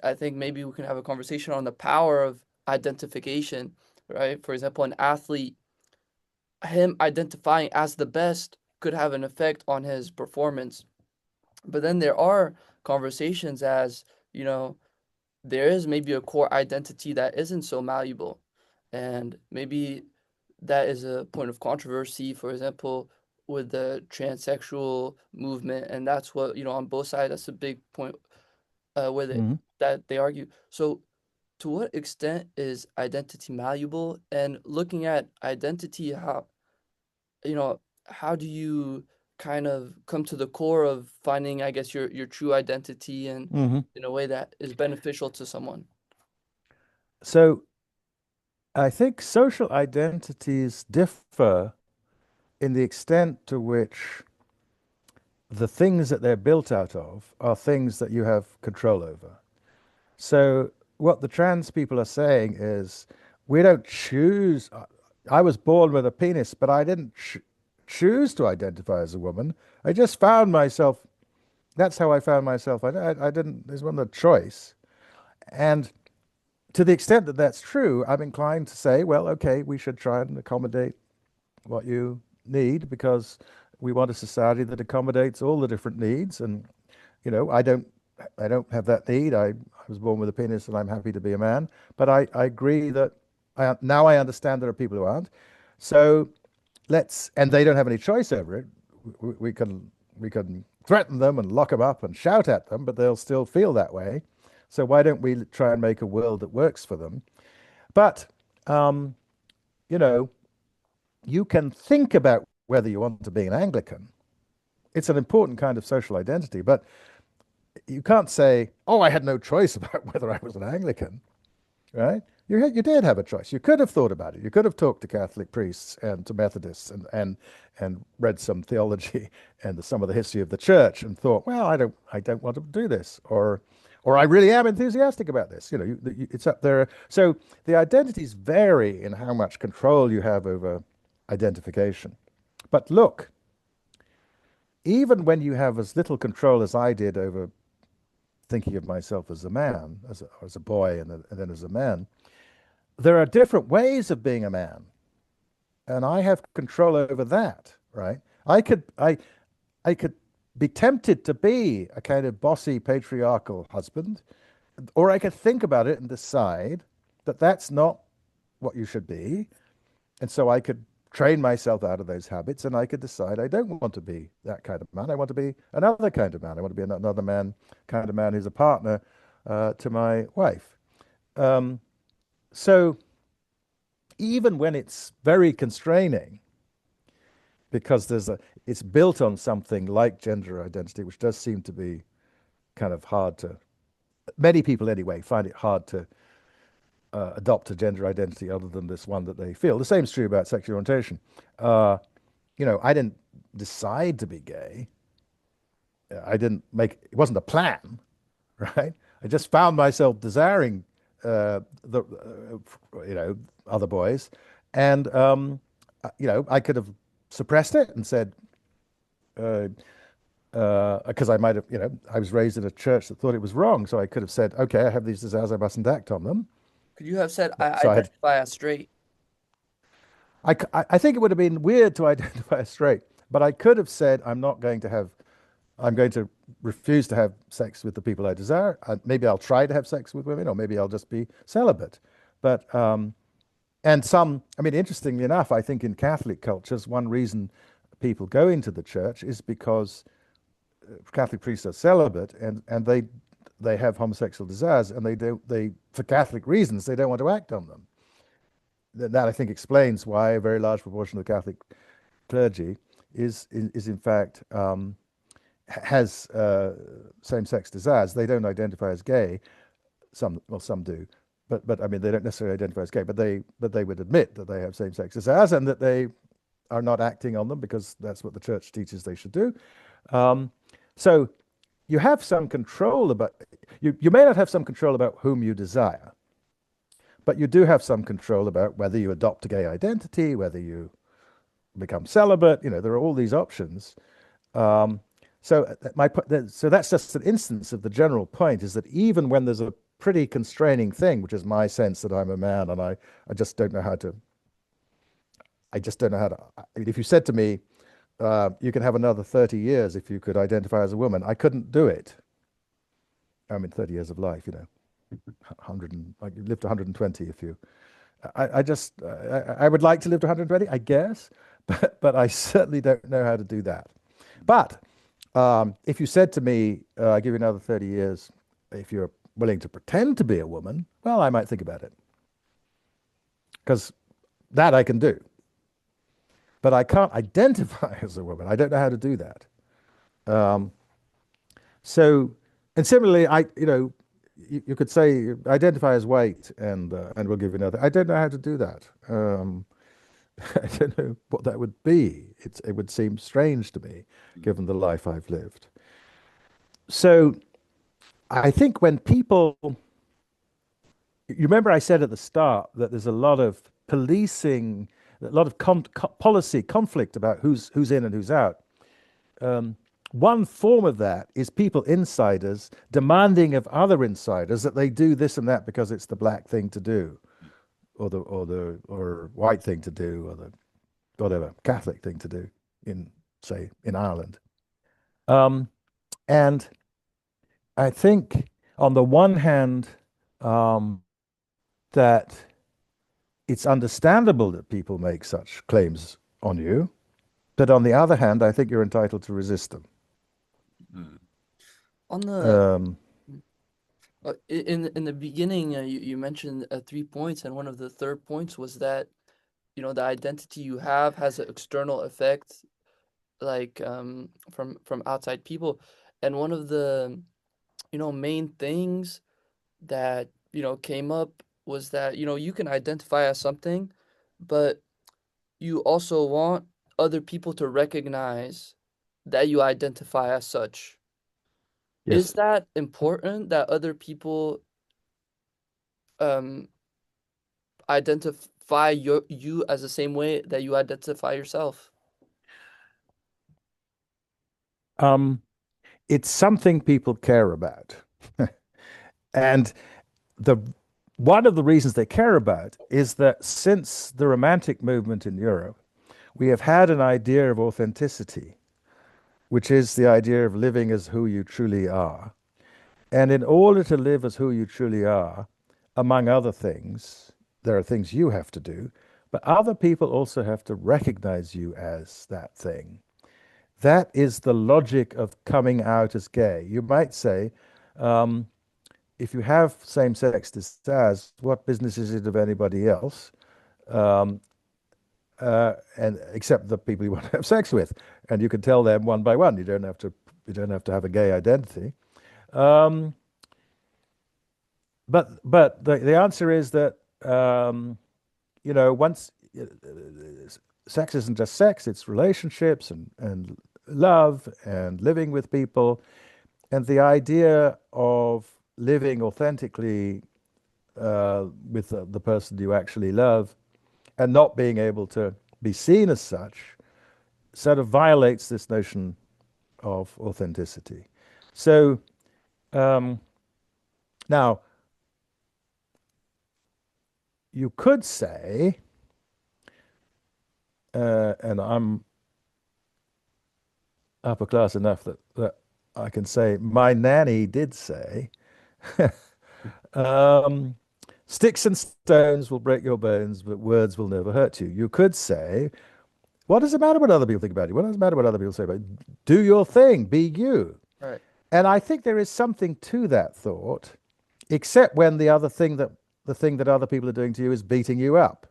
I think maybe we can have a conversation on the power of identification, right? For example, an athlete, him identifying as the best could have an effect on his performance. But then there are conversations as, you know, there is maybe a core identity that isn't so malleable. And maybe that is a point of controversy, for example, with the transsexual movement. And that's what, on both sides, that's a big point where that they argue. So to what extent is identity malleable? And looking at identity, you know, how do you kind of come to the core of finding, I guess, your true identity and in a way that is beneficial to someone? So I think social identities differ in the extent to which the things that they're built out of are things that you have control over. So what the trans people are saying is, we don't choose. I was born with a penis, but I didn't choose to identify as a woman. I just found myself. That's how I found myself. I didn't. This wasn't a choice. And to the extent that that's true, I'm inclined to say, well, okay, we should try and accommodate what you need, because we want a society that accommodates all the different needs. And I don't have that need. I was born with a penis and I'm happy to be a man. But I agree that now I understand there are people who aren't. So and they don't have any choice over it. We can threaten them and lock them up and shout at them, but they'll still feel that way. So why don't we try and make a world that works for them? But you can think about whether you want to be an Anglican. It's an important kind of social identity, but you can't say, oh, I had no choice about whether I was an Anglican, right? You did have a choice. You could have thought about it. You could have talked to Catholic priests and to Methodists and read some theology and some of the history of the church and thought, well, I don't want to do this, or I really am enthusiastic about this. It's up there. So the identities vary in how much control you have over identification. But look, even when you have as little control as I did over thinking of myself as a man, as a boy, and then as a man, there are different ways of being a man, and I have control over that, right? I could be tempted to be a kind of bossy patriarchal husband, or I could think about it and decide that that's not what you should be, and so I could train myself out of those habits, and I could decide I don't want to be that kind of man. I want to be another kind of man. I want to be another kind of man who's a partner to my wife. So even when it's very constraining, because it's built on something like gender identity, which does seem to be kind of hard to, many people anyway, find it hard to adopt a gender identity other than this one that they feel. The same is true about sexual orientation. I didn't decide to be gay. It wasn't a plan, right? I just found myself desiring other boys, and I could have suppressed it and said, because I might have, I was raised in a church that thought it was wrong, so I could have said, okay, I have these desires, I mustn't act on them. Could you have said, I identify as straight? I think it would have been weird to identify as straight, but I could have said, I'm going to refuse to have sex with the people I desire. Maybe I'll try to have sex with women, or maybe I'll just be celibate. But, interestingly enough, I think in Catholic cultures, one reason people go into the church is because Catholic priests are celibate, and they have homosexual desires, and they for Catholic reasons, they don't want to act on them. That I think explains why a very large proportion of the Catholic clergy is in fact has same-sex desires. They don't identify as gay. Some do, but they don't necessarily identify as gay. But they would admit that they have same-sex desires and that they are not acting on them because that's what the church teaches they should do. So you have some control about. You may not have some control about whom you desire, but you do have some control about whether you adopt a gay identity, whether you become celibate. There are all these options. So that's just an instance of the general point, is that even when there's a pretty constraining thing, which is my sense that I'm a man and I just don't know how to. If you said to me, you can have another 30 years if you could identify as a woman. I couldn't do it. I mean, 30 years of life, you know, 100 and, like, you lived 120 if you. I would like to live to 120, I guess, but I certainly don't know how to do that. But if you said to me, I give you another 30 years, if you're willing to pretend to be a woman, well, I might think about it. Because that I can do. But I can't identify as a woman. I don't know how to do that. And similarly, you could say identify as white, and we'll give you another. I don't know how to do that. I don't know what that would be. It would seem strange to me, given the life I've lived. So I think when people, you remember I said at the start that there's a lot of policing, a lot of policy conflict about who's in and who's out. One form of that is people, insiders, demanding of other insiders that they do this and that because it's the black thing to do, or the white thing to do, or the whatever Catholic thing to do in Ireland. And I think on the one hand that it's understandable that people make such claims on you, but on the other hand, I think you're entitled to resist them. On the in the beginning, you mentioned 3 points, and one of the third points was that the identity you have has an external effect, like from outside people, and one of the main things that came up was that you can identify as something, but you also want other people to recognize that you identify as such. Yes. Is that important that other people identify you as the same way that you identify yourself? It's something people care about. And one of the reasons they care about is that since the Romantic movement in Europe, we have had an idea of authenticity, which is the idea of living as who you truly are. And in order to live as who you truly are, among other things, there are things you have to do, but other people also have to recognize you as that thing. That is the logic of coming out as gay. You might say, if you have same-sex desires, what business is it of anybody else? And except the people you want to have sex with, and you can tell them one by one. You don't have to have a gay identity. But the answer is that once sex isn't just sex; it's relationships and love and living with people, and the idea of living authentically with the person you actually love, and not being able to be seen as such, sort of violates this notion of authenticity. So now, you could say, and I'm upper class enough that I can say, my nanny did say, sticks and stones will break your bones, but words will never hurt you. You could say, what does it matter what other people think about you? What does it matter what other people say about you? Do your thing, be you. Right. And I think there is something to that thought, except when the thing that other people are doing to you is beating you up,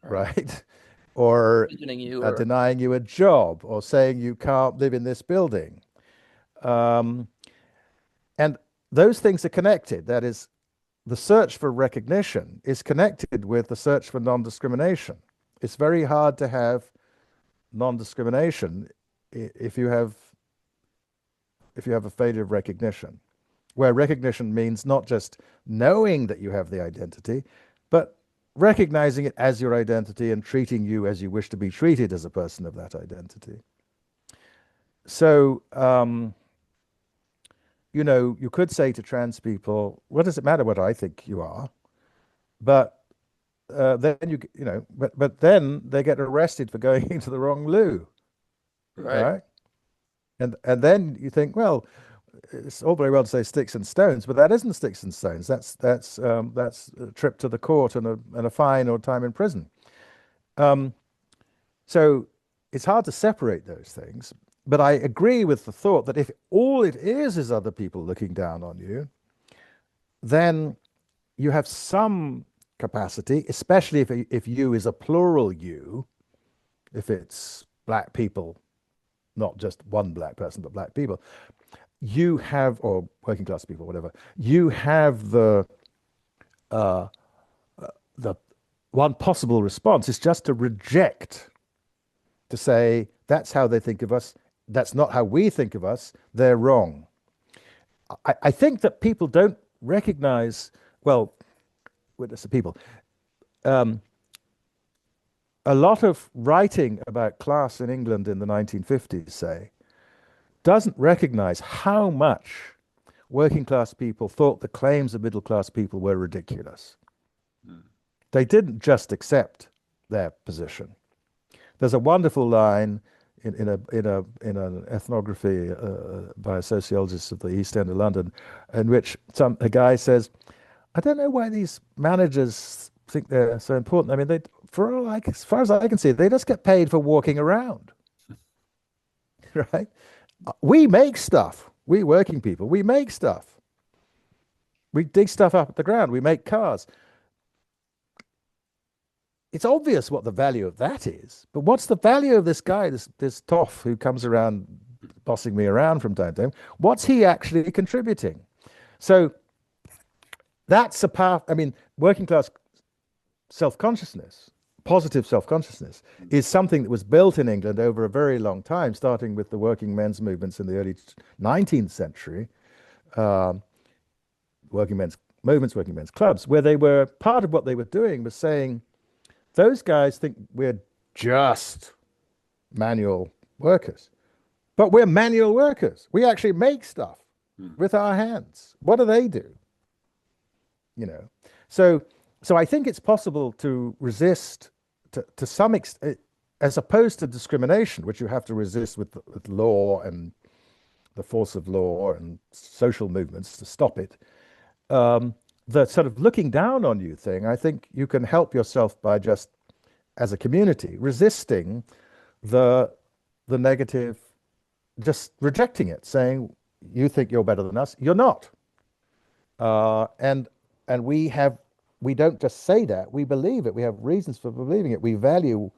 right? Or denying you a job, or saying you can't live in this building. And those things are connected. That is, the search for recognition is connected with the search for non-discrimination. It's very hard to have non-discrimination if you have a failure of recognition, where recognition means not just knowing that you have the identity, but recognizing it as your identity and treating you as you wish to be treated as a person of that identity. So, you could say to trans people, what does it matter what I think you are? But then but then they get arrested for going into the wrong loo. Right. right? And then you think, well, it's all very well to say sticks and stones, but that isn't sticks and stones. That's a trip to the court and a fine or time in prison. Um, so it's hard to separate those things. But I agree with the thought that if all it is other people looking down on you, then you have some capacity, especially if you is a plural you, if it's black people, not just one black person, but black people, you have, or working class people, whatever, you have the one possible response is just to reject, to say that's how they think of us, that's not how we think of us, they're wrong. I think that people don't recognize, well, witness the people, a lot of writing about class in England in the 1950s, say, doesn't recognize how much working class people thought the claims of middle class people were ridiculous. They didn't just accept their position. There's a wonderful line in an ethnography by a sociologist of the East End of London, in which a guy says, "I don't know why these managers think they're so important. I mean, as far as I can see, they just get paid for walking around, right? We make stuff. We working people, we make stuff. We dig stuff up at the ground. We make cars. It's obvious what the value of that is, but what's the value of this guy, this toff who comes around bossing me around from time to time? What's he actually contributing?" So that's a path. I mean, working class self-consciousness, positive self-consciousness, is something that was built in England over a very long time, starting with the working men's movements in the early 19th century, working men's movements, working men's clubs, where they were, part of what they were doing was saying, those guys think we're just manual workers, but we're manual workers. We actually make stuff with our hands. What do they do? So I think it's possible to resist to some extent, as opposed to discrimination, which you have to resist with law and the force of law and social movements to stop it. The sort of looking down on you thing, I think you can help yourself by just, as a community, resisting the negative, just rejecting it, saying, you think you're better than us, you're not. And we don't just say that, we believe it. We have reasons for believing it. We value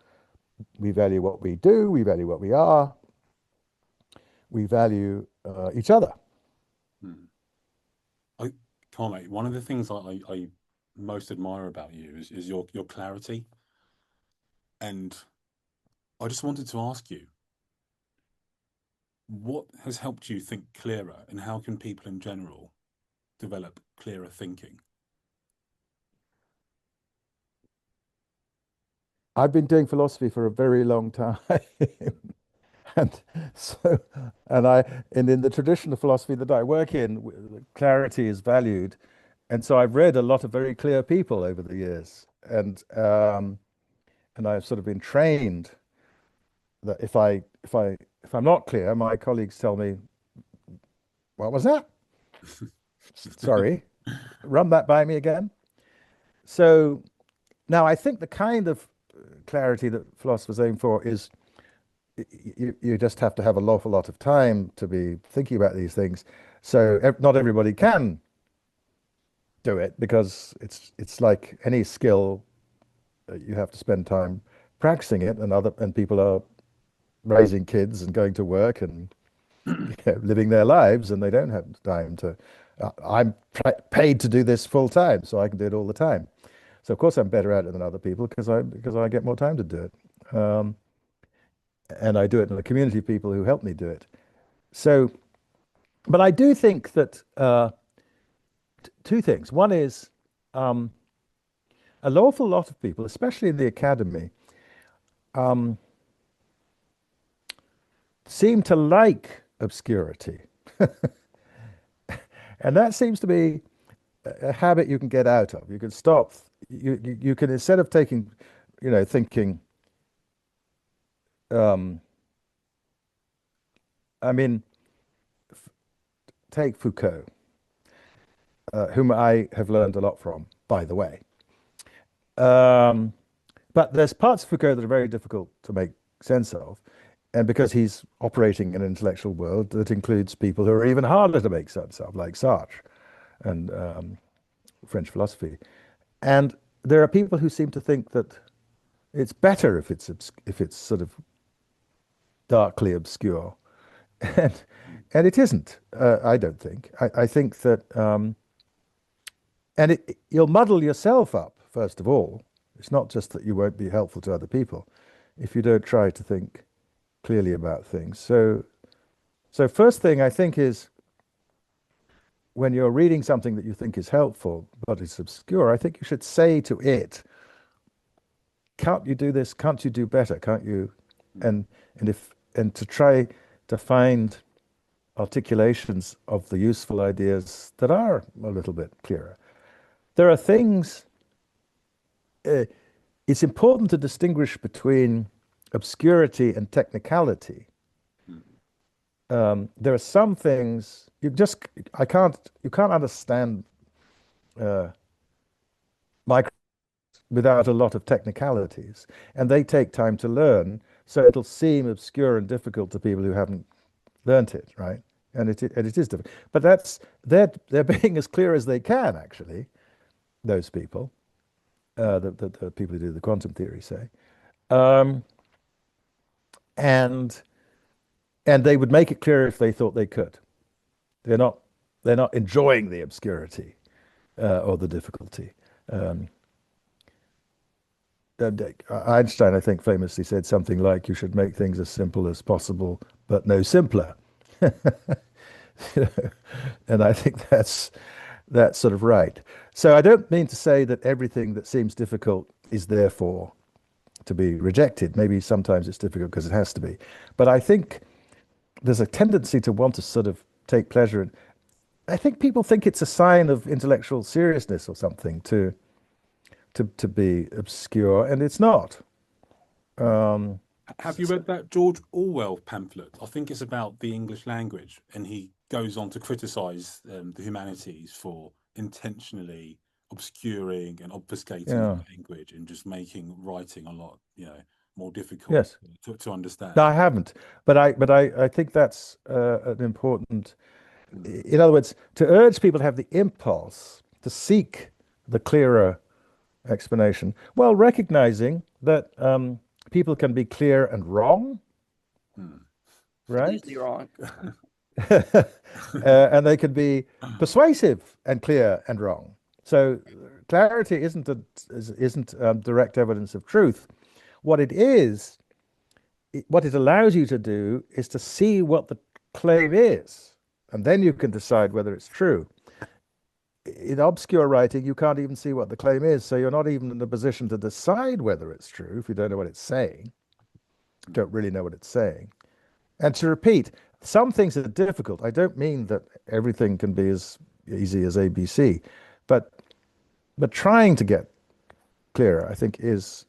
what we do, we value what we are, we value each other. Kwame, one of the things I most admire about you is your clarity. And I just wanted to ask you, what has helped you think clearer, and how can people in general develop clearer thinking? I've been doing philosophy for a very long time. And in the tradition of philosophy that I work in, clarity is valued. And so I've read a lot of very clear people over the years. And I've sort of been trained that if I'm not clear, my colleagues tell me, "What was that? Sorry, run that by me again." So now I think the kind of clarity that philosophers aim for is you just have to have an awful lot of time to be thinking about these things. So not everybody can do it, because it's like any skill, you have to spend time practicing it, and people are raising kids and going to work and living their lives, and they don't have time to. I'm paid to do this full time, so I can do it all the time. So of course I'm better at it than other people because I get more time to do it, and I do it in a community of people who help me do it. So, but I do think that two things. One is an awful lot of people, especially in the academy, seem to like obscurity. And that seems to be a habit you can get out of. You can stop. You can, instead of thinking, I mean, take Foucault, whom I have learned a lot from, by the way. But there's parts of Foucault that are very difficult to make sense of. And because he's operating in an intellectual world that includes people who are even harder to make sense of, like Sartre and French philosophy. And there are people who seem to think that it's better if it's sort of darkly obscure. And it isn't, I don't think. I think that, you'll muddle yourself up, first of all. It's not just that you won't be helpful to other people if you don't try to think clearly about things. So first thing I think is, when you're reading something that you think is helpful but it's obscure, I think you should say to it, can't you do this? Can't you do better? Can't you? And to try to find articulations of the useful ideas that are a little bit clearer. There are things, it's important to distinguish between obscurity and technicality. There are some things you can't understand micro without a lot of technicalities, and they take time to learn. So it'll seem obscure and difficult to people who haven't learnt it, right? And it is difficult. But they're being as clear as they can, actually. Those people, the people who do the quantum theory, say, and they would make it clearer if they thought they could. They're not enjoying the obscurity or the difficulty. Einstein, I think, famously said something like, "You should make things as simple as possible, but no simpler." And I think that's sort of right. So I don't mean to say that everything that seems difficult is therefore to be rejected. Maybe sometimes it's difficult because it has to be. But I think there's a tendency to want to sort of take pleasure in. I think people think it's a sign of intellectual seriousness or something to be obscure, and it's not. Have you read that George Orwell pamphlet? I think it's about the English language, and he goes on to criticize the humanities for intentionally obscuring and obfuscating the language and just making writing a lot, more difficult to understand. No, I haven't, but I think that's an important. In other words, to urge people to have the impulse to seek the clearer explanation, while recognizing that people can be clear and wrong, right? Easily wrong. And they can be persuasive and clear and wrong. So clarity isn't direct evidence of truth. What it is, what it allows you to do is to see what the claim is, and then you can decide whether it's true. In obscure writing, you can't even see what the claim is, so you're not even in a position to decide whether it's true if you don't know what it's saying. You don't really know what it's saying. And to repeat, some things are difficult. I don't mean that everything can be as easy as ABC, but trying to get clearer, I think, is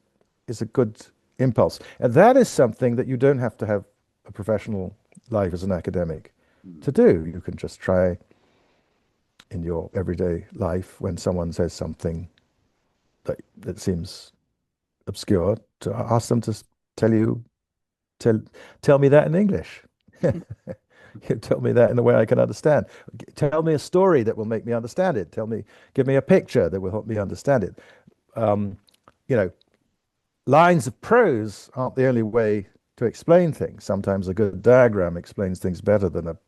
a good impulse. And that is something that you don't have to have a professional life as an academic to do. You can just try in your everyday life, when someone says something that seems obscure, to ask them to tell me that in English. Tell me that in a way I can understand. Tell me a story that will make me understand it. Give me a picture that will help me understand it. Lines of prose aren't the only way to explain things. Sometimes a good diagram explains things better than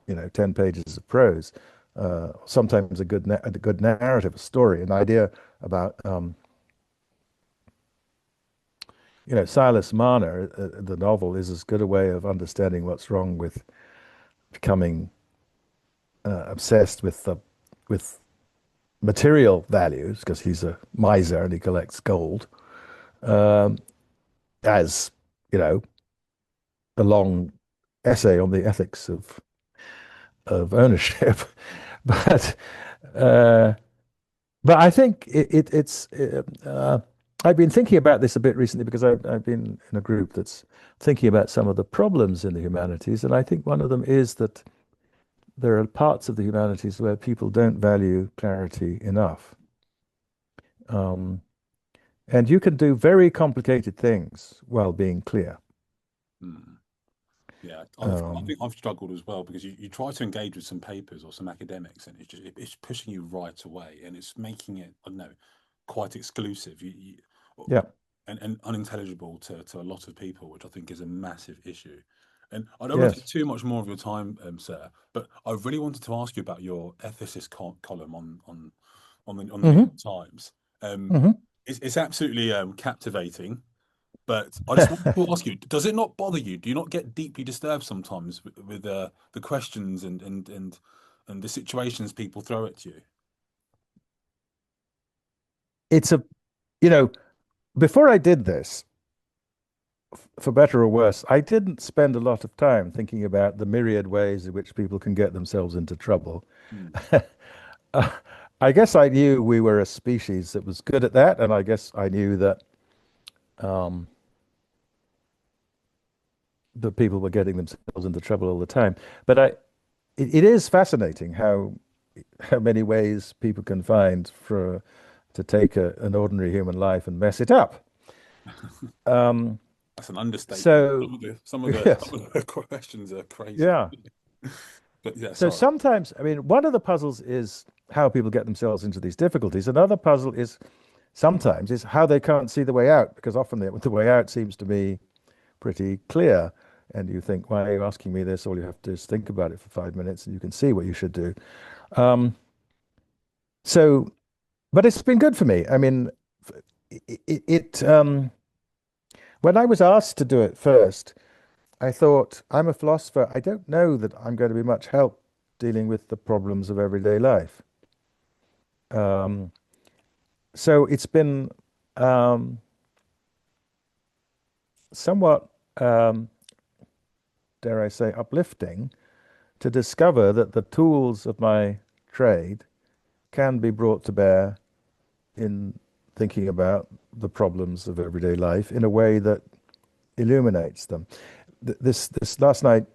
10 pages of prose. Sometimes a good narrative, a story, an idea about Silas Marner, the novel, is as good a way of understanding what's wrong with becoming obsessed with material values, because he's a miser and he collects gold, as a long essay on the ethics of ownership. But I think it's I've been thinking about this a bit recently because I've been in a group that's thinking about some of the problems in the humanities, and I think one of them is that there are parts of the humanities where people don't value clarity enough. And you can do very complicated things while being clear. Mm. Yeah, I think I've struggled as well because you try to engage with some papers or some academics, and it's pushing you right away, and it's making it, I don't know, quite exclusive. Yeah. And unintelligible to a lot of people, which I think is a massive issue. And I don't want to take too much more of your time, sir, but I really wanted to ask you about your ethicist column on the New York Times. It's absolutely captivating. But I just wanted to ask you, does it not bother you? Do you not get deeply disturbed sometimes with the questions and the situations people throw at you? It's before I did this, for better or worse, I didn't spend a lot of time thinking about the myriad ways in which people can get themselves into trouble. I guess I knew we were a species that was good at that, and I guess I knew that the people were getting themselves into trouble all the time. But it is fascinating how many ways people can find to take an ordinary human life and mess it up. That's an understatement. So some of the questions are crazy. Yeah. But yeah, So sorry. sometimes, I mean, one of the puzzles is how people get themselves into these difficulties. Another puzzle is sometimes is how they can't see the way out, because often the way out seems to be pretty clear. And you think, why are you asking me this? All you have to do is think about it for 5 minutes and you can see what you should do. But it's been good for me. I mean, when I was asked to do it first, I thought, I'm a philosopher. I don't know that I'm going to be much help dealing with the problems of everyday life. So it's been somewhat, dare I say, uplifting to discover that the tools of my trade can be brought to bear in thinking about the problems of everyday life in a way that illuminates them. This last night,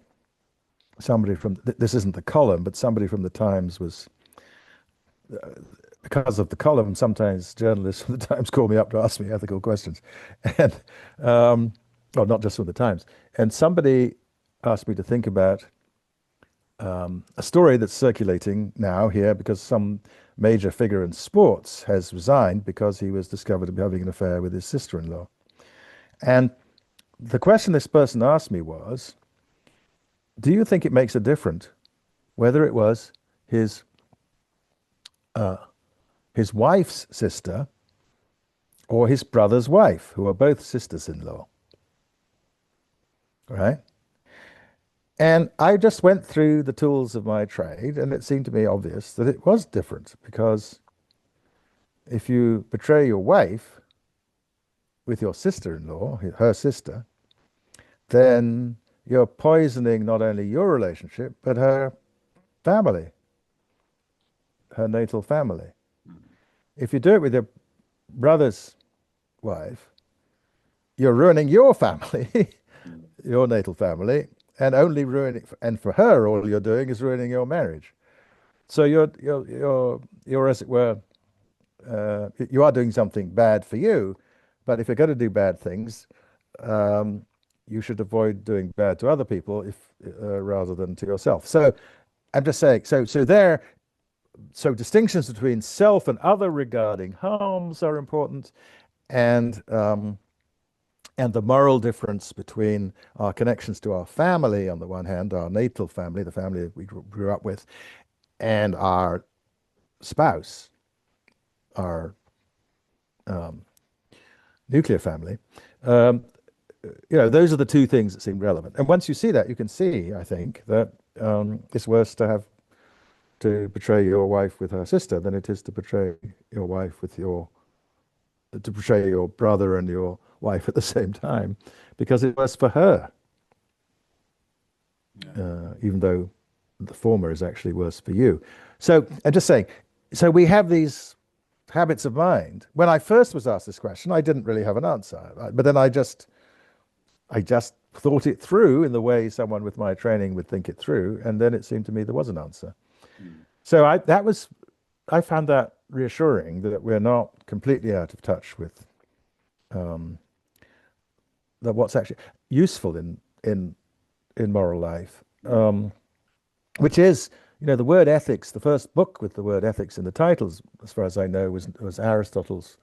somebody from this isn't the column, but somebody from the Times was, because of the column, sometimes journalists from the Times call me up to ask me ethical questions, and well, not just from the Times. And somebody asked me to think about a story that's circulating now here because some major figure in sports has resigned because he was discovered to be having an affair with his sister-in-law. And the question this person asked me was, do you think it makes a difference whether it was his wife's sister or his brother's wife, who are both sisters-in-law? Right? And I just went through the tools of my trade, and it seemed to me obvious that it was different, because if you betray your wife with your sister-in-law, her sister, then you're poisoning not only your relationship, but her family, her natal family. If you do it with your brother's wife, you're ruining your family, your natal family, and only ruining, and for her, all you're doing is ruining your marriage. So you're as it were, you are doing something bad for you, but if you're going to do bad things, you should avoid doing bad to other people rather than to yourself. So I'm just saying, so distinctions between self and other regarding harms are important, and the moral difference between our connections to our family on the one hand, our natal family, the family we grew up with, and our spouse, our nuclear family, those are the two things that seem relevant. And once you see that, you can see, I think, that it's worse to betray your wife with her sister than it is to betray your wife to betray your brother and your wife at the same time, because it's worse for her, even though the former is actually worse for you. So I'm just saying, so we have these habits of mind. When I first was asked this question, I didn't really have an answer, but then I just thought it through in the way someone with my training would think it through, and then it seemed to me there was an answer. So I found that reassuring, that we're not completely out of touch with that what's actually useful in moral life, which is, the word ethics. The first book with the word ethics in the titles, as far as I know, was Aristotle's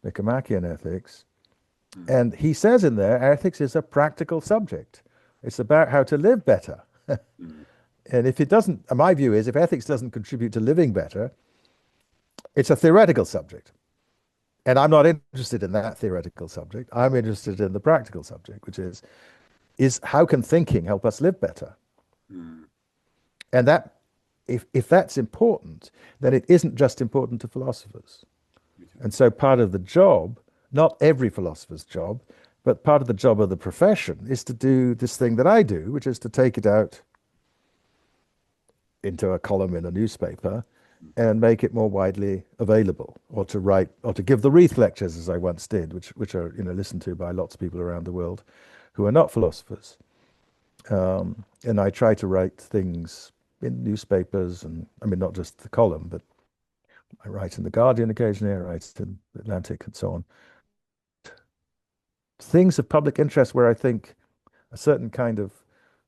Nicomachean Ethics. And he says in there, ethics is a practical subject. It's about how to live better. And if it doesn't, my view is, if ethics doesn't contribute to living better, it's a theoretical subject. And I'm not interested in that theoretical subject. I'm interested in the practical subject, which is how can thinking help us live better? And that, if that's important, then it isn't just important to philosophers. And so part of the job, not every philosopher's job, but part of the job of the profession is to do this thing that I do, which is to take it out into a column in a newspaper and make it more widely available, or to write, or to give the Wreath lectures, as I once did, which are listened to by lots of people around the world who are not philosophers. And I try to write things in newspapers, and I mean, not just the column, but I write in the Guardian occasionally, I write in the Atlantic and so on. Things of public interest where I think a certain kind of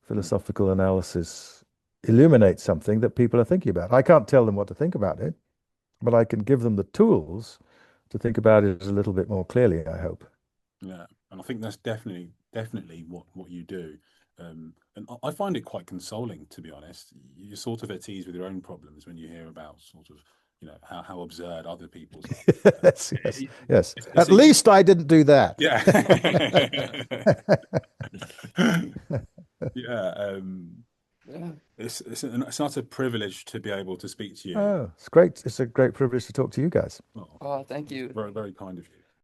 philosophical analysis illuminates something that people are thinking about. I can't tell them what to think about it, but I can give them the tools to think about it a little bit more clearly, I hope. Yeah, and I think that's definitely what you do. And I find it quite consoling, to be honest. You're sort of at ease with your own problems when you hear about sort of, how absurd other people's are. Yes. At least I didn't do that. Yeah. Yeah. It's not a privilege to be able to speak to you. Oh, it's great. It's a great privilege to talk to you guys. Oh, thank you. Very, very kind of you.